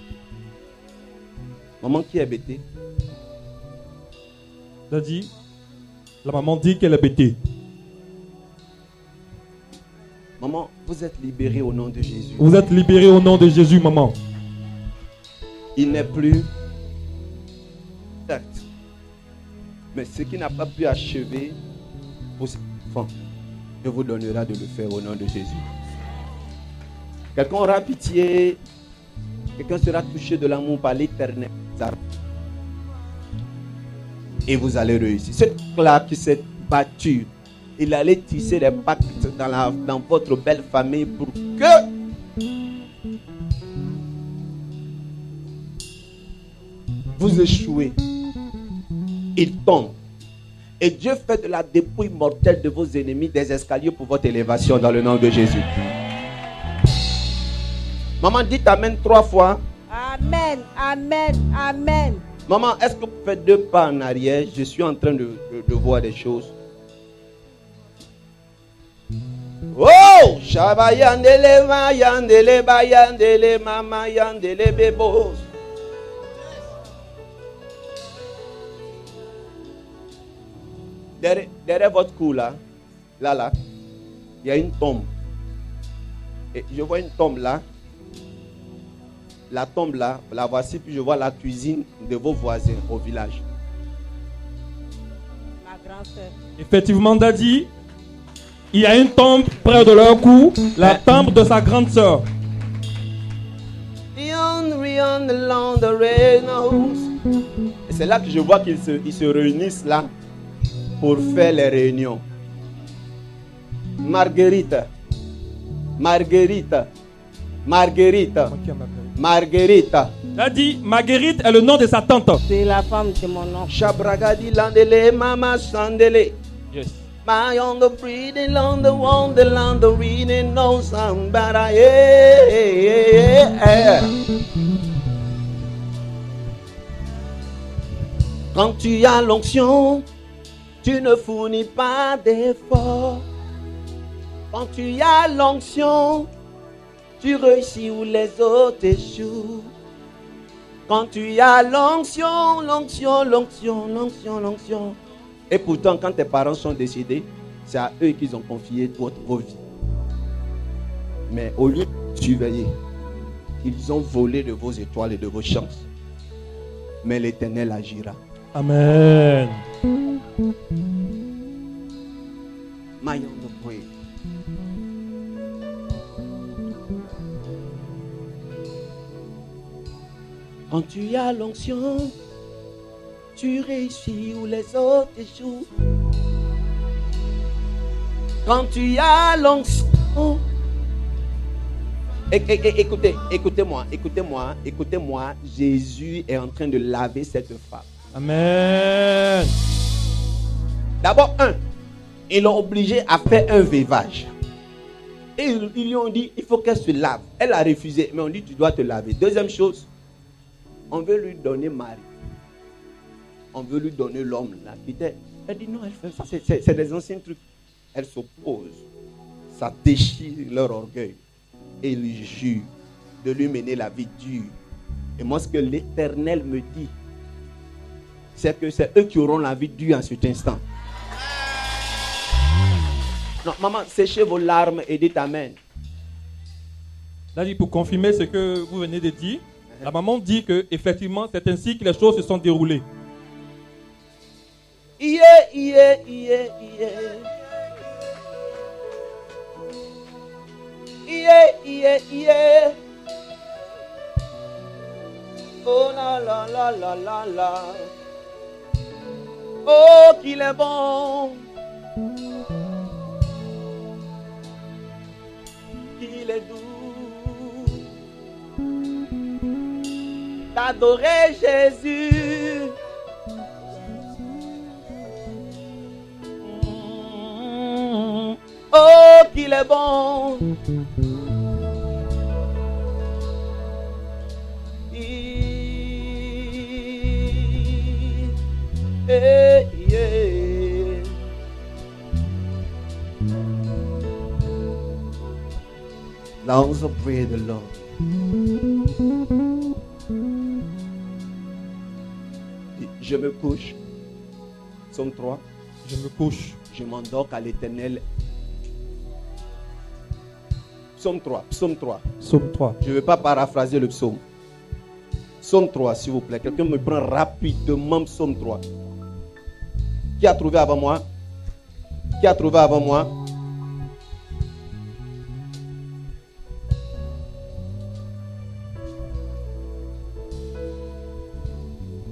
Maman qui est bêtée? Daddy, la maman dit qu'elle est bêtée. Maman, vous êtes libérée au nom de Jésus. Vous êtes libérée au nom de Jésus, maman. Il n'est plus certes. Mais ce qui n'a pas pu achever pour ses enfants, Dieu vous donnera de le faire au nom de Jésus. Quelqu'un aura pitié, quelqu'un sera touché de l'amour par l'Éternel. Et vous allez réussir. Celui-là qui s'est battu, il allait tisser des pactes dans votre belle famille pour que vous échouez. Il tombe. Et Dieu fait de la dépouille mortelle de vos ennemis des escaliers pour votre élévation dans le nom de Jésus. Maman, dites Amen 3 fois. Amen, amen, amen. Maman, est-ce que vous faites 2 pas en arrière? Je suis en train de voir des choses. Oh! Shaba yandele ma yandele ba yandele mama yandele bebos. Derrière votre cou là, il y a une tombe. Et je vois une tombe là. La tombe là, la voici, puis je vois la cuisine de vos voisins au village. Ma grand-sœur. Effectivement, Daddy, il y a une tombe près de leur cou, la tombe de sa grande sœur. Et c'est là que je vois qu'ils se réunissent là pour faire les réunions. Marguerite. Daddy, Marguerite est le nom de sa tante. C'est la femme de mon oncle. Shabragadi landele mama sandele. Yes. My on the breathing on the wonderland, the reading no somebody. Quand tu as l'onction, tu ne fournis pas d'effort. Quand tu as l'onction, tu réussis où les autres échouent. Quand tu as l'onction. Et pourtant, quand tes parents sont décédés, c'est à eux qu'ils ont confié vos vies. Mais au lieu de surveiller, ils ont volé de vos étoiles et de vos chances. Mais l'Éternel agira. Amen. My on the way. Quand tu as l'onction, tu réussis où les autres échouent. Quand tu as l'onction. Écoutez-moi. Jésus est en train de laver cette femme. Amen. D'abord, ils l'ont obligée à faire un veuvage. Et ils lui ont dit, il faut qu'elle se lave. Elle a refusé, mais on dit, tu dois te laver. Deuxième chose, on veut lui donner mari. On veut lui donner l'homme. Elle dit, non, elle fait ça. C'est des anciens trucs. Elle s'oppose. Ça déchire leur orgueil. Et ils jurent de lui mener la vie dure. Et moi, ce que l'Éternel me dit, c'est que c'est eux qui auront la vie dure en cet instant. Non, maman, séchez vos larmes et dites Amen. Là, pour confirmer ce que vous venez de dire, la maman dit que effectivement, c'est ainsi que les choses se sont déroulées. Oh la la la la la la. Oh qu'il est bon. Qu'il est doux d'adorer Jésus. Oh qu'il est bon. Now also pray the Lord. Je me couche. Psaume 3. Je me couche. Je m'endors à l'Éternel. Psaume 3. Psaume 3. Psaume 3. Je ne vais pas paraphraser le psaume. Psaume 3, s'il vous plaît. Quelqu'un me prend rapidement Psaume 3. Qui a trouvé avant moi? Qui a trouvé avant moi?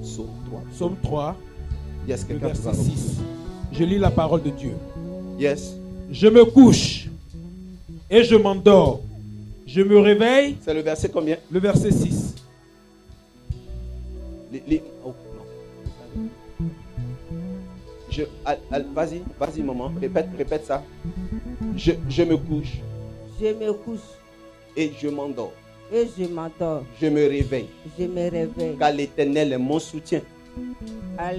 Psaume 3. Psaume 3, Yes, le quelqu'un verset trouve avant moi. 6. Je lis la parole de Dieu. Yes. Je me couche et je m'endors. Je me réveille. C'est le verset combien? Le verset 6. Oh, non. Vas-y, maman. Répète ça. Je me couche Je me couche et je m'endors. et je m'endors. Je me réveille. Je me réveille. Car l'Éternel est mon soutien. Car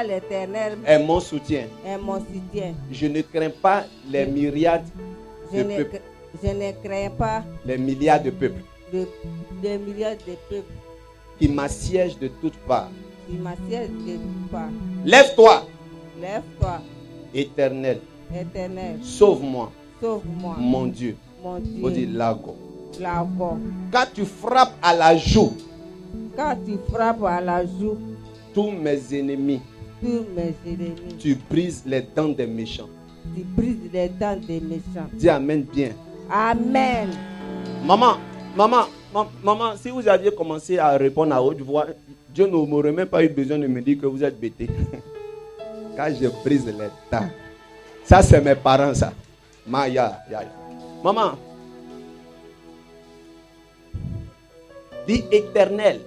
l'Éternel Est mon soutien. est mon soutien. Je ne crains pas les myriades Je de ne, peuples. je ne crains pas Les milliards de peuples des milliards de peuples qui m'assiègent de toutes parts. qui m'assiègent de toutes parts. Lève-toi, Lève-toi, Éternel. Éternel, Sauve-moi, sauve-moi, mon Dieu. mon On dit Dieu. Lago. Lago. Quand tu frappes à la joue Quand tu frappes à la joue tous mes ennemis, tous mes ennemis, tu brises les dents des méchants. tu brises les dents des méchants. Dis Amen bien. Amen. Maman, si vous aviez commencé à répondre à haute voix, Dieu n'aurait même pas eu besoin de me dire que vous êtes bêté. Quand je brise les dents. Ça, c'est mes parents, ça. Maya. Maman, dis éternel.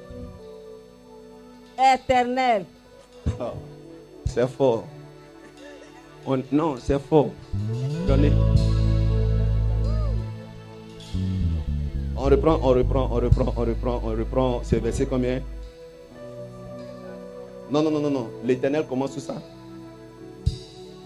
Éternel. Oh, c'est fort. Non, c'est fort. Donnez. On reprend. C'est verset combien? Non. L'éternel commence tout ça.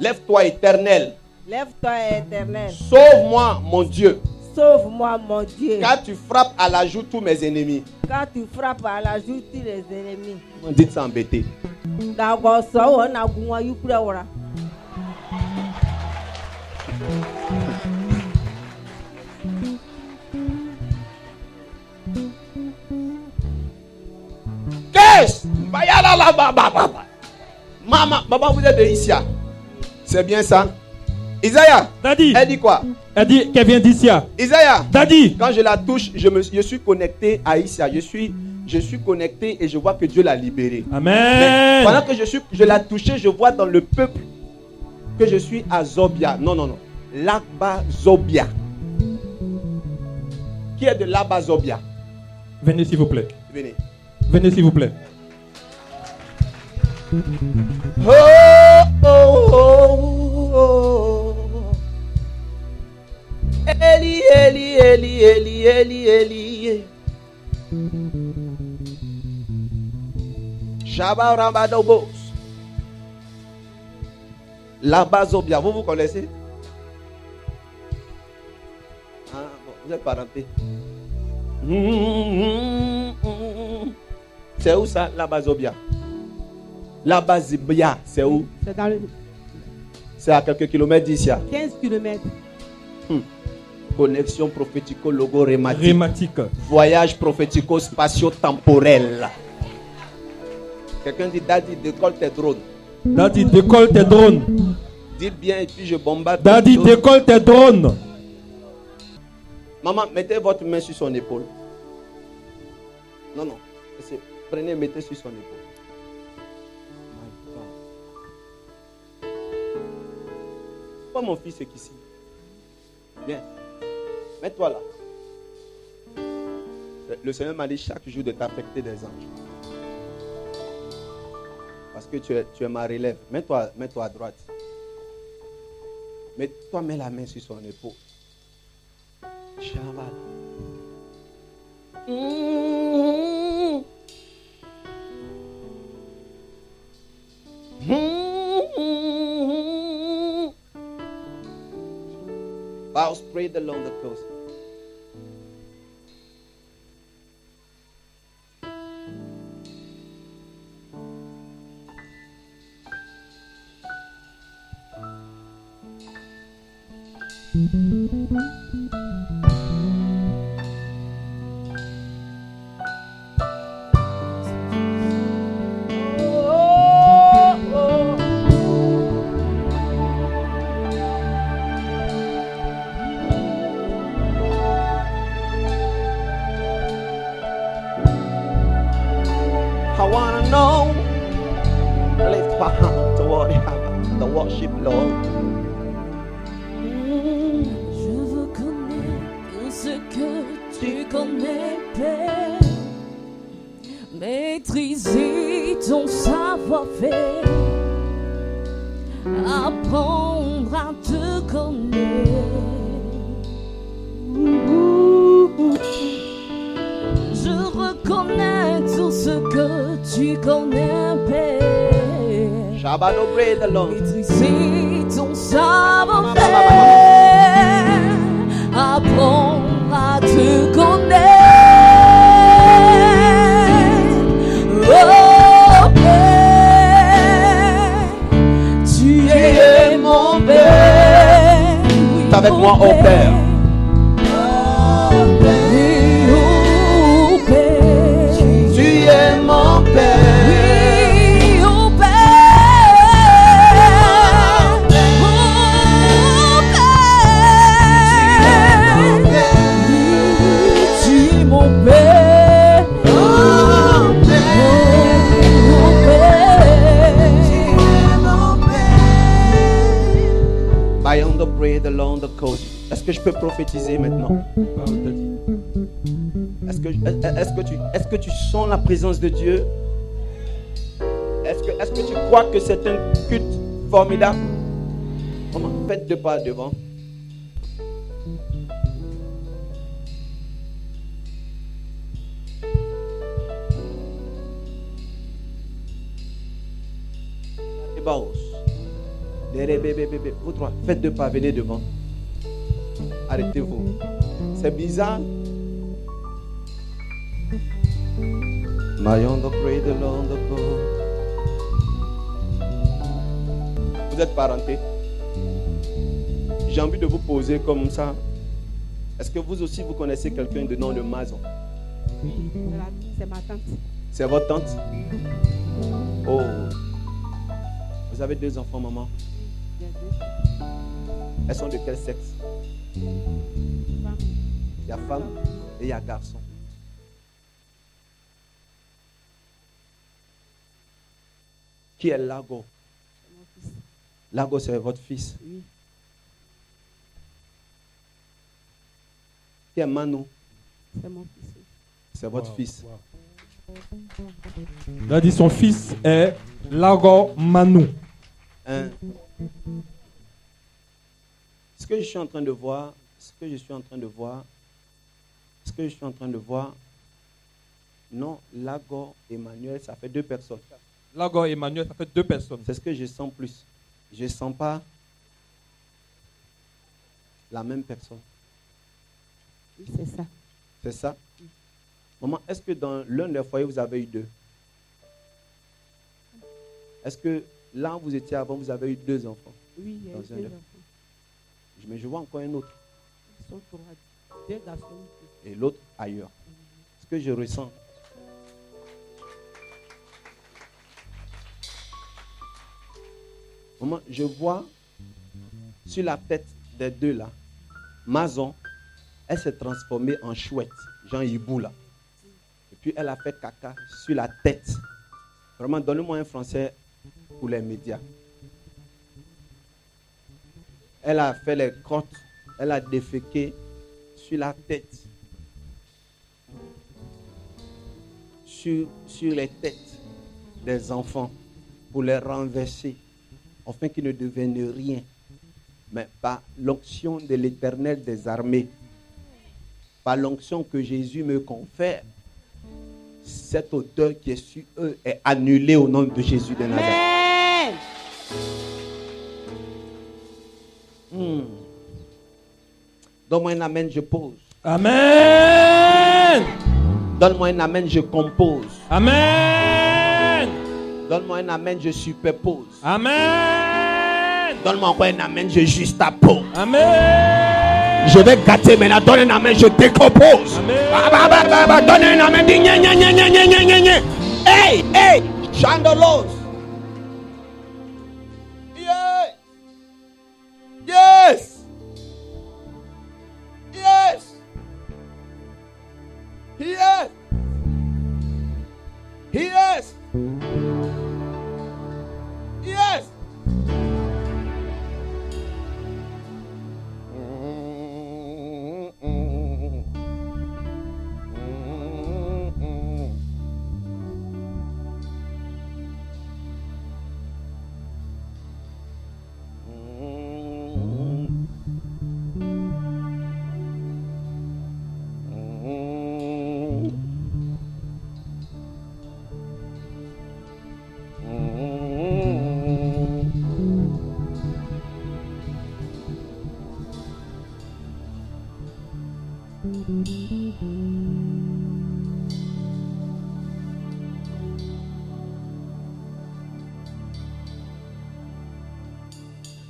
Lève-toi, éternel. Lève-toi, Éternel. Sauve-moi, mon Dieu. Sauve-moi, mon Dieu. Car tu frappes à la joue tous mes ennemis. Quand tu frappes à la joue tous les ennemis. Dites ça embêté. Qu'est-ce? Maman, vous êtes de Issia. C'est bien ça? Isaiah, Daddy, elle dit quoi? elle dit qu'elle vient d'ici. Isaiah, Daddy, quand je la touche, je suis connecté à Issa. Je suis connecté et je vois que Dieu l'a libérée. Mais Amen. pendant que je l'ai touché, je vois dans le peuple que je suis à Zobia. Non. Laba Zobia. Qui est de Laba Zobia? Venez s'il vous plaît. Venez. Venez s'il vous plaît. Oh, oh, oh, oh. Eli, Eli, Eli, Eli, Eli, Eli. Shabba Rabadobos. Laba Zobia. Vous connaissez? Ah, bon, vous êtes parenté. C'est où ça, Laba Zobia? Laba Zobia, c'est où? C'est dans le C'est à quelques kilomètres d'ici. 15 km. Connexion prophético-logo-rématique. Rhématique. Voyage prophético-spatio-temporel. Quelqu'un dit, Daddy, décolle tes drones. Daddy, décolle tes drones. Dites bien et puis je bombarde. Daddy, décolle tes drones. Maman, mettez votre main sur son épaule. Non. Prenez, mettez sur son épaule. My God. Pourquoi mon fils est ici? Viens. Mets-toi là. Le Seigneur m'a dit chaque jour de t'affecter des anges. Parce que tu es ma relève. Mets-toi à droite. Mets la main sur son épaule. Chaval. I'll spread along the coast. I wanna know. Lift my hand toward heaven, the worship, Lord. Je veux connaître ce que tu connais, Père. Maîtriser ton savoir-faire. Apprendre à te connaître. Je reconnais tout ce que tu connais, Père. Shabbat pray the Lord. Maîtriser ton savoir-faire, apprendre à te connaître. Oh Père, tu es mon Père. Oui, Avec mon moi, oh Père. Tu es mon Père. Oui, oh Père. Oh Père. Tu es mon Père. Oh Père. Beyond the prayer, the long the coast. Est-ce que je peux prophétiser maintenant? Parle, Daddy. Est-ce que tu sens la présence de Dieu? Est-ce que tu crois que c'est un culte formidable? Comment? Faites 2 pas devant. Et Baos. Vous 3, faites 2 pas, venez devant. Arrêtez-vous. C'est bizarre. Vous êtes parenté. J'ai envie de vous poser comme ça. Est-ce que vous aussi vous connaissez quelqu'un de nom de Mazon? C'est ma tante. C'est votre tante? Oh. Vous avez 2 enfants, maman? Elles sont de quel sexe? Il y a femme et il y a garçon. Qui est Lago? Lago, c'est votre fils. Oui. Qui est Manu? C'est mon fils. C'est votre fils. Il a dit son fils est Lago Manu. Hein? Ce que je suis en train de voir, non, Lago, Emmanuel, ça fait 2 personnes. Lago et Emmanuel, ça fait 2 personnes. C'est ce que je sens plus. Je ne sens pas la même personne. Oui, c'est ça. C'est ça? Maman, est-ce que dans l'un des foyers, vous avez eu 2? Est-ce que là où vous étiez avant, vous avez eu 2 enfants? Oui, il y a Dans deux un des- enfants. Mais je vois encore un autre. Ils sont 3. 2 garçons. Et l'autre ailleurs. Ce que je ressens. Maman, je vois sur la tête des 2 là, Mazon, elle s'est transformée en chouette, Jean Hibou là. Et puis elle a fait caca sur la tête. Vraiment, donnez-moi un français pour les médias. Elle a fait les crottes, elle a déféqué sur la tête. Sur les têtes des enfants pour les renverser, afin qu'ils ne deviennent rien. Mais par l'onction de l'Éternel des armées, par l'onction que Jésus me confère, cette odeur qui est sur eux est annulée au nom de Jésus de Nazareth. Amen. Donne-moi un amen, je pose. Amen. Donne-moi un amen, je compose. Amen. Donne-moi un amen, je superpose. Amen. Donne-moi encore un amen, je justapose. Amen. Je vais gâter maintenant. Donne un amen, je décompose. Amen. Donne un amen, dis gna gna gna gna gna gna gna gna. Hey, hey, chandelos. Yeah. Yes. Yes. Yes. Yes. Yes.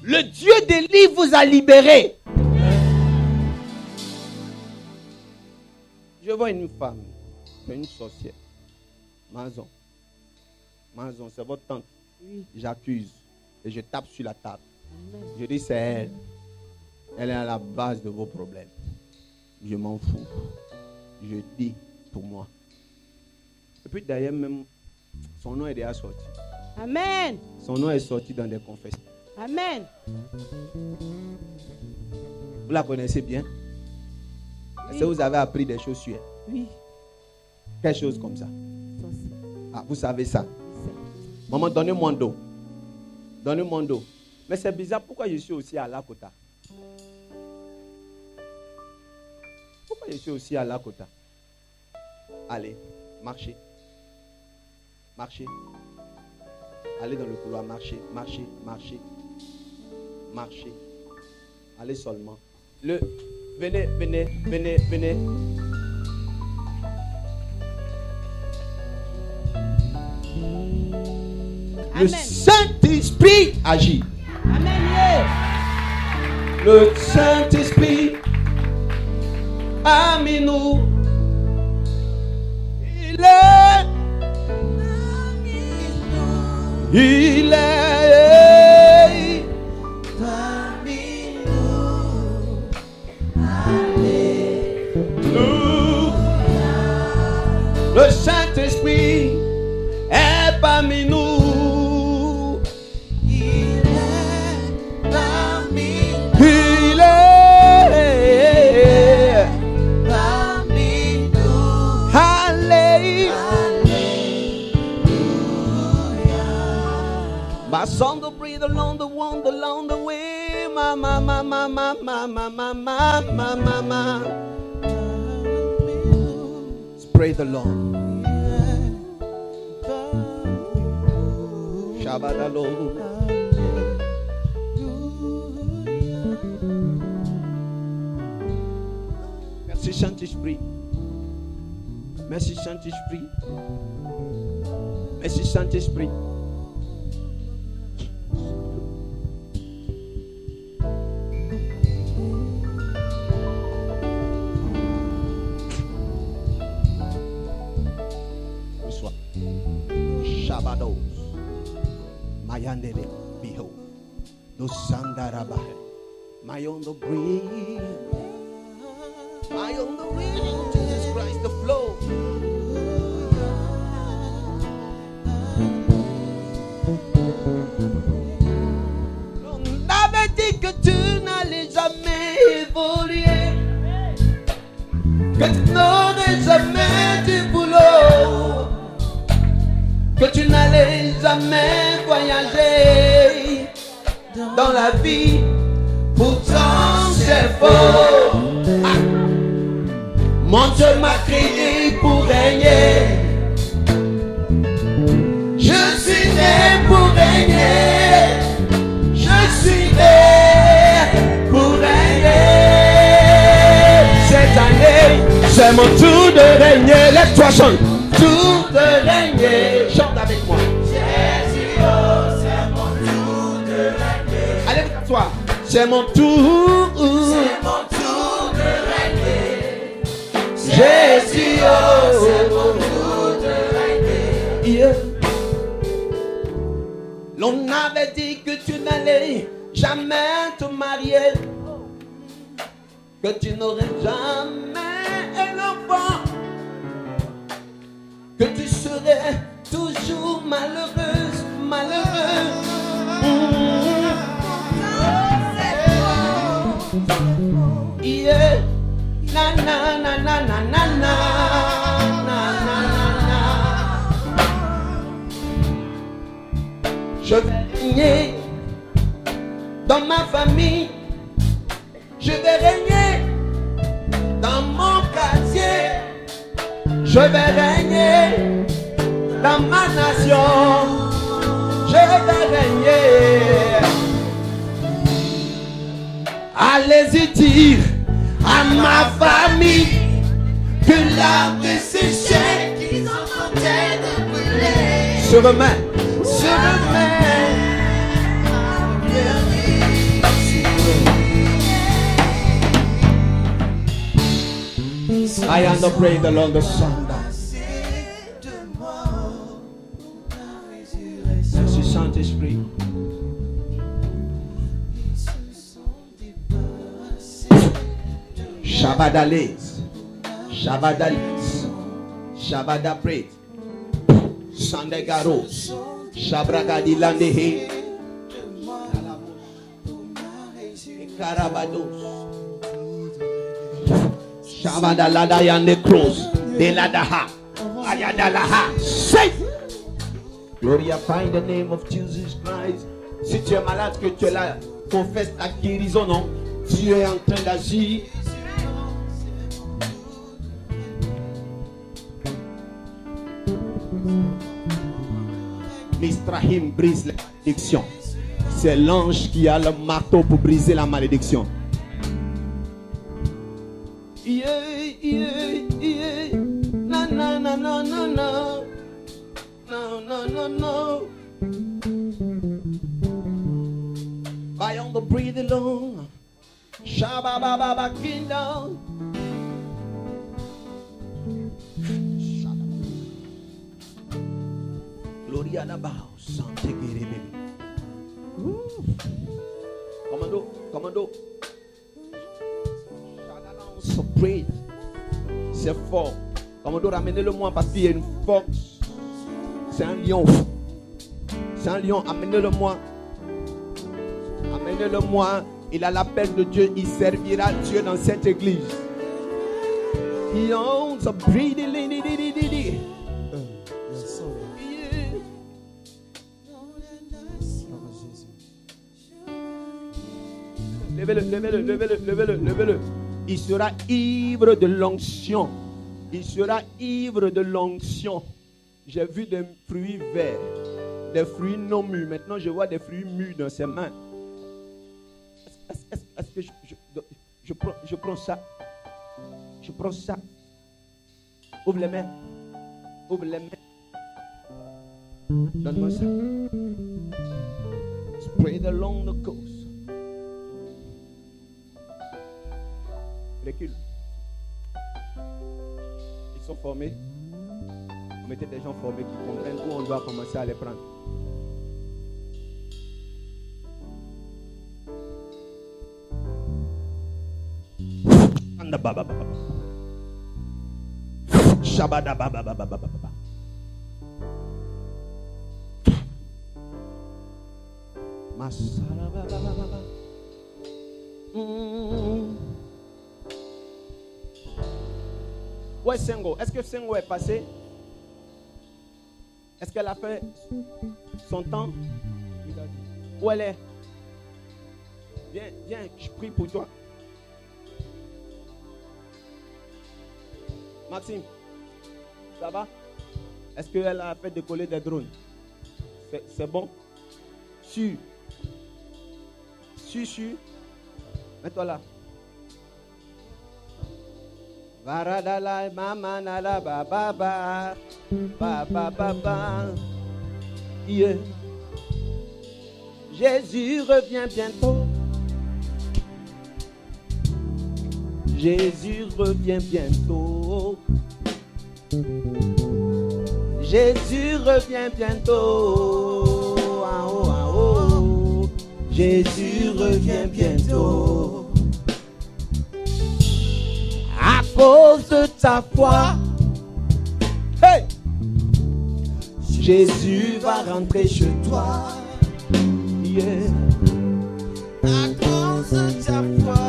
Le Dieu d'Élie vous a libéré. Je vois une femme, c'est une sorcière. Mazon, c'est votre tante. Oui. J'accuse et je tape sur la table. Amen. Je dis c'est elle. Elle est à la base de vos problèmes. Je m'en fous. Je dis pour moi. Et puis d'ailleurs même, son nom est déjà sorti. Amen. Son nom est sorti dans des confessions. Amen. Vous la connaissez bien? Est-ce que vous avez appris des choses sur elle? Oui. Quelque chose comme ça. Sorcier. Ah, vous savez ça. C'est- Maman, donnez-moi d'eau. Donnez-moi d'eau. Mais c'est bizarre, pourquoi je suis aussi à Lakota? Pourquoi je suis aussi à Lakota? Allez, marchez. Marchez. Allez dans le couloir, marchez, marchez, marchez. Marchez. Allez seulement. Venez. Le Amen. Saint-Esprit agit. Amen. Le Saint-Esprit parmi nous. Il est. Il est parmi nous. song to breathe along the wonder along the way. Ma ma ma ma ma ma ma ma ma ma ma ma. Praise the Lord. Shabbat Shalom. Merci Saint-Esprit. Merci Saint-Esprit. Merci Saint-Esprit. Reçois. Shabbatos. Mayandele. Behold. Dosandaraba. Mayondo breathe. Mayondo breathe. Jesus Christ the flow. On avait dit que tu n'allais jamais évoluer, que tu n'aurais jamais du boulot, que tu n'allais jamais voyager dans la vie. Pourtant c'est faux. Ah. Mon Dieu m'a créé pour régner. Je suis né pour régner. Je suis né pour régner. Cette année, c'est mon tour de régner. Laisse-toi chanter. Tour de régner. Chante avec moi. Jésus, oh, c'est mon tour de régner. Allez, toi. C'est mon tour. C'est mon tour de régner. Jésus, oh, c'est mon tour de régner. Yeah. L'on avait dit que tu n'allais jamais te marier, que tu n'aurais jamais un enfant, que tu serais toujours malheureuse, malheureux. Yeah. Na na na na na na na na na na. Je vais régner dans ma famille. Je vais régner dans mon quartier. Je vais régner dans ma nation. Je vais régner. Allez-y dire à ma famille que l'arbre est séché, qu'ils ont tenté de brûler. Se remet. Se remet. I am the praise the Lord the Son. Merci Saint-Esprit. Shabadalis, Shabadalis, Shabadapret, Sandegaros, Shabragadilandehe, Karabados, Shabadalada Yande Cross, Deladaha, Ayadalaha, say, glorify the name of Jesus Christ. Si tu es malade, que tu es là, confesse ta guérison, non? Dieu est en train d'agir. Mistrahim brise la malédiction. C'est l'ange qui a le marteau pour briser la malédiction. Yeah, yeah, yeah. Na na na na na na. No no no no. By on the breathe alone. Shabba baba baba kingdom. Gloria na bao, sante gere baby. Commando, commando. So pray. C'est fort. Commando, ramenez-le-moi parce qu'il y a une force. C'est un lion. C'est un lion, amenez-le-moi. Amenez-le-moi. Il a l'appel de Dieu. Il servira Dieu dans cette église. Lion, so breathe. Levez-le. Il sera ivre de l'onction. Il sera ivre de l'onction. J'ai vu des fruits verts, des fruits non mûrs. Maintenant, je vois des fruits mûrs dans ses mains. Est-ce que je prends ça? Je prends ça. Ouvre les mains. Donne-moi ça. Spread along the coast. Recule. Ils sont formés. Vous mettez des gens formés qui comprennent où on doit commencer à les prendre. Où est Sengo? Est-ce que Sengo est passé? Est-ce qu'elle a fait son temps? Où elle est? Viens, je prie pour toi. Maxime, ça va? Est-ce qu'elle a fait décoller des drones? C'est bon? Sûr. Mets-toi là. Varadala mamanala baba baba. Yeah. Jésus revient bientôt. Jésus revient bientôt. Jésus revient bientôt. Ah, oh, ah, oh. Jésus revient bientôt. À cause de ta foi, hey! Jésus va rentrer chez toi. Yeah. À cause de ta foi,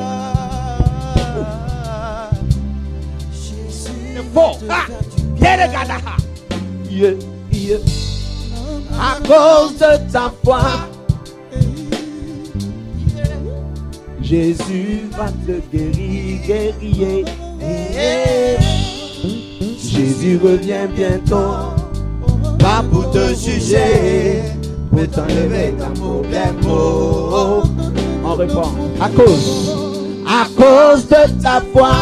Jésus va te faire du bien. Yeah. À cause de ta foi, Jésus va te guérir. Jésus revient bientôt, pas pour te juger, pour t'enlever ton problème. Oh. On répond, à cause de ta foi,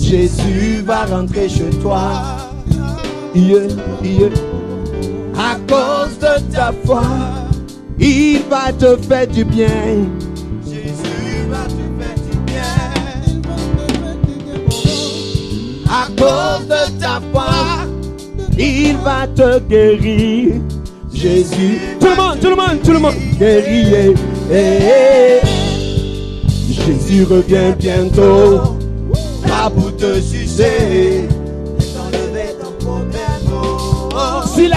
Jésus va rentrer chez toi. Yeah. À cause de ta foi, il va te faire du bien. Jésus va te faire du bien. À cause de ta foi, il va te guérir. Jésus, tout le monde, guérir. Jésus revient bientôt, pas pour te sucer, t'enlever ton problème. S'il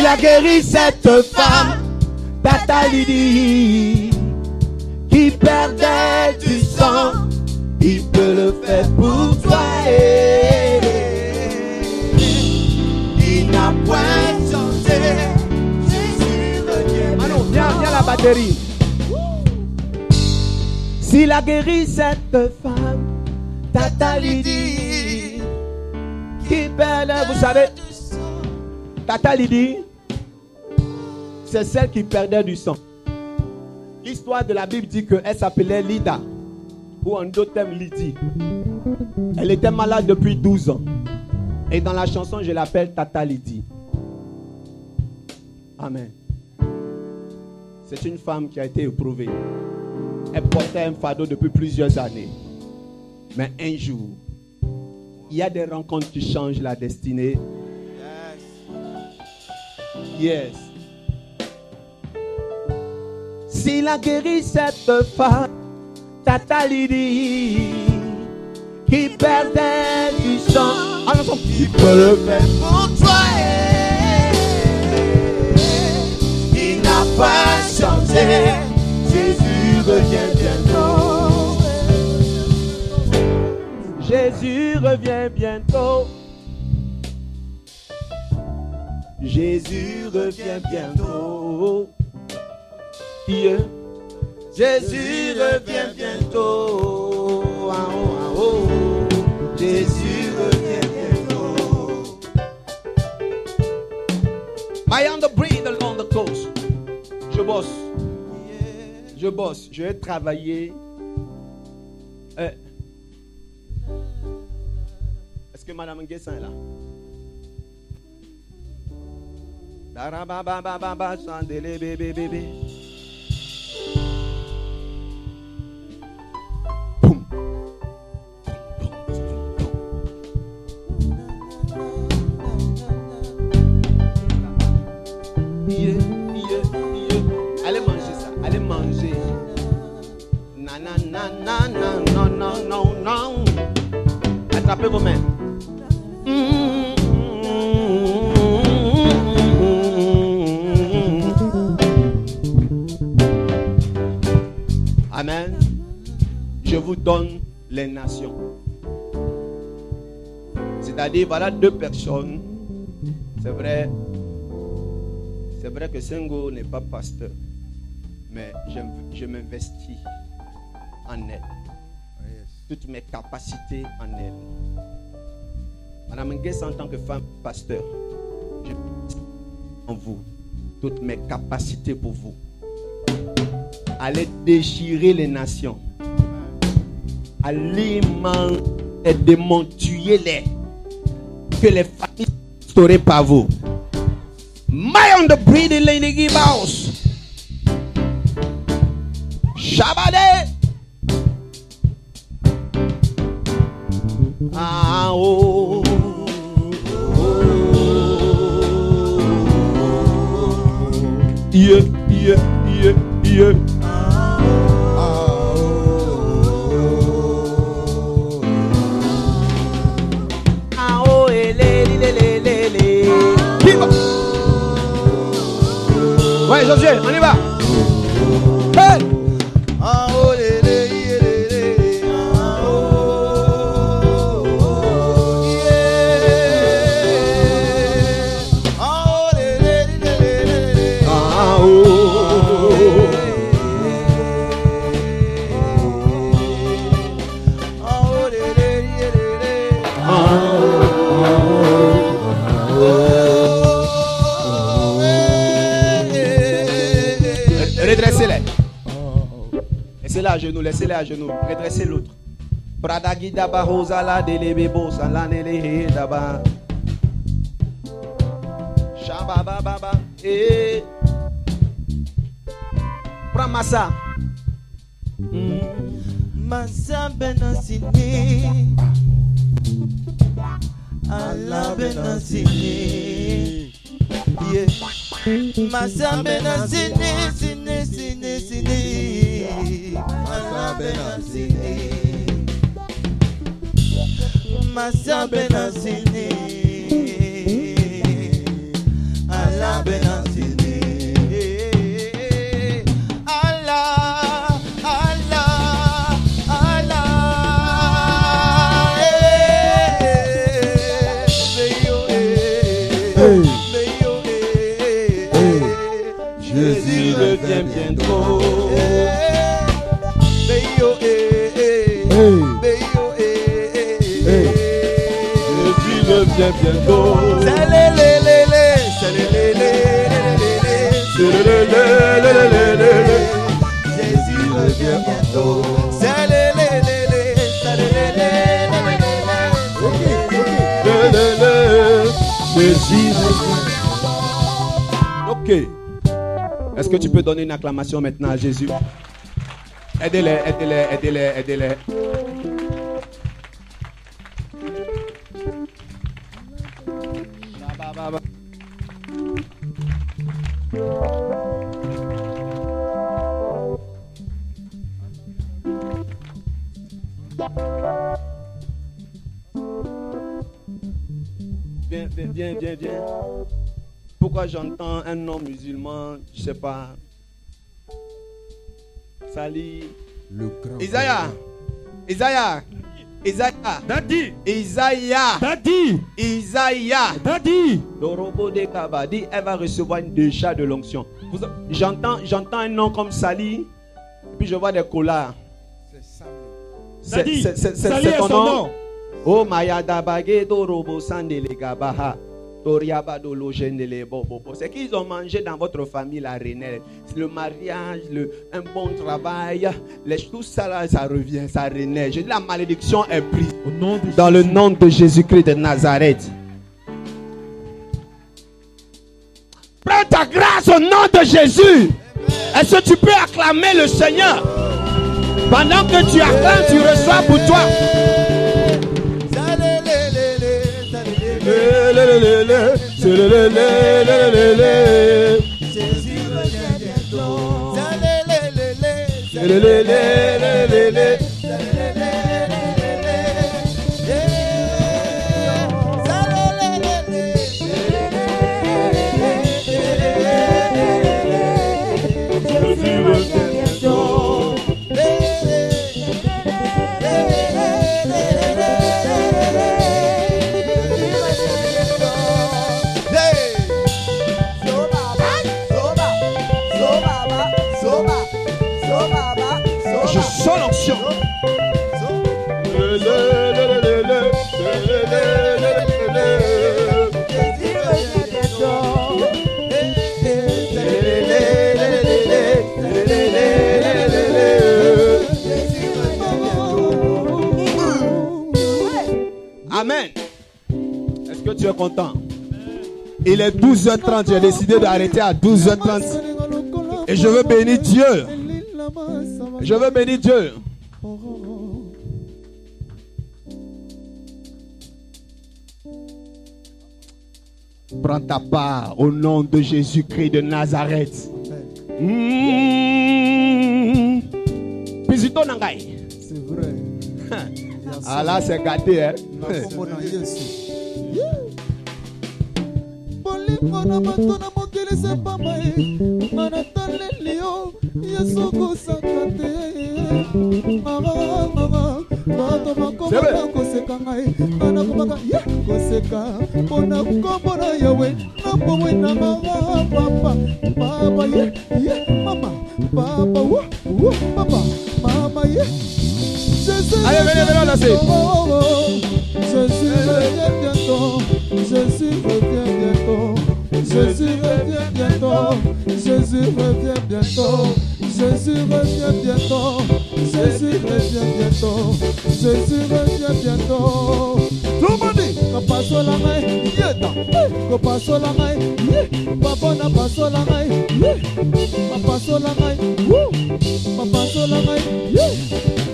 a guéri cette femme, Tata Lydie, qui perdait du sang, il peut le faire pour toi. Il n'a point changé. Jésus revient. Manon, viens la batterie. S'il a guéri cette femme, Tata Lydie, qui perdait, vous savez, Tata Lydie, c'est celle qui perdait du sang. L'histoire de la Bible dit qu'elle s'appelait Lida, ou en d'autres termes Lydie. Elle était malade depuis 12 ans. Et dans la chanson, je l'appelle Tata Lydie. Amen. C'est une femme qui a été éprouvée. Elle portait un fardeau depuis plusieurs années. Mais un jour, il y a des rencontres qui changent la destinée. Yes. S'il a guéri cette femme, Tata Lydie, qui perdait du sang, il peut le faire pour toi. Il n'a pas changé. Jésus revient bientôt. Jésus revient bientôt. Jésus revient bientôt. Yeah. Jésus revient bientôt. Ah, oh, ah, oh. Jésus revient bientôt. I am the breed along the coast. Je bosse. Je bosse. Je vais travailler. Est-ce que Madame Nguessin est là? Darababababa, sandele, bébé, bébé. Boum. Yeah. Allez manger ça. Allez manger. Non. Attrapez vos mains. Amen. Je vous donne les nations. C'est-à-dire, voilà deux personnes. C'est vrai que Sengo n'est pas pasteur, mais je m'investis en elle. Toutes mes capacités en elle. Madame Nguessin, en tant que femme pasteur, je m'investis en vous. Toutes mes capacités pour vous. Allez déchirer les nations. Allez et démontuer-les. Que les familles restaurées par vous. My on the breed in Lady Gibaos. Shabade. Ah oh. Yeah. Ouais, Josué, on y va. Hey! Ah oh lélé, ah oh yeah. Ah oh lélé, Ah oh. ah oh lélé, Redressez-les. Laissez-les à genoux, laissez-les à genoux. Redressez l'autre. Pradagi daba hosala delebebo salanele daba. Shababa baba. Eh. Prends massa. Massa benasini, Allah benasini, yeah. Massa benasini, sini, Allah benasini, Massa benasini, Allah benasini. Jésus revient bientôt. Jésus revient bientôt. Jésus revient bientôt. Ok. Est-ce que tu peux donner une acclamation maintenant à Jésus? Aidez-les. Viens. Pourquoi j'entends un nom musulman, je sais pas. Salut. Le grand Isaïa. Daddy. Isaïa. Daddy. Isaïa. Daddy. Dorobo de Kabadi, elle va recevoir une déjà de l'onction. J'entends un nom comme Sali, et puis je vois des collards. Daddy. C'est Sali est ton son nom. Oh Mayada Bagé Dorobo Sandele Gabaha. C'est qu'ils ont mangé dans votre famille la renelle. Le mariage, un bon travail, tout ça là, ça revient, ça renaît. Je dis la malédiction est prise dans le nom de Jésus-Christ de Nazareth. Prends ta grâce au nom de Jésus. Est-ce que tu peux acclamer le Seigneur? Pendant que tu acclames, tu reçois pour toi. Je sens l'onction. Amen. Est-ce que tu es content? Il est 12h30. J'ai décidé d'arrêter à 12h30. Et je veux bénir Dieu. Je veux bénir Dieu. Prends ta part au nom de Jésus-Christ de Nazareth. Pisito Nangai. C'est vrai. Ah là, c'est gâté, hein? Allez, venez, laissez. Jésus revient bientôt. Jésus revient bientôt. Jésus revient bientôt. Jésus revient bientôt. Jésus revient bientôt. Jésus revient bientôt. Jésus revient bientôt. Tout le monde dit, papa solangai, yeta, papa solangai, papa na papa solangai, papa solangai, papa solangai,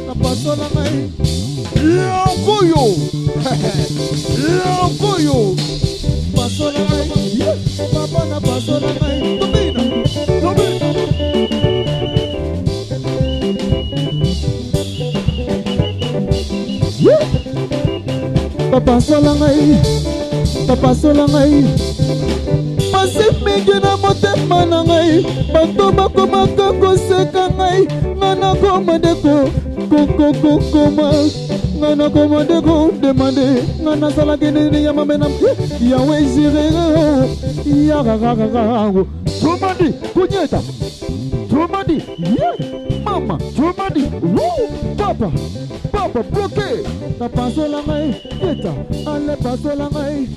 papa solangai. L'envoyo, l'envoyo, papa solangai, papa na papa solangai, domina, domina. Papa solangai, papa solangai. Pasi mingi na motema na ngai, bato bakomaka koseka ngai, ngana komandeko, koma, ngana komandeko, demande, ngana salaki nini ya mamena, yawe jirere, yarararararo, tumadi, kunyeta, tumadi, mama, tumadi, papa, papa, bloqué, papa solangai, yeta, ale pasolangai,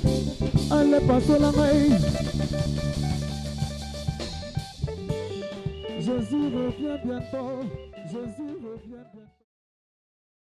ale pasolangai. Jésus revient bientôt. Jésus revient bientôt.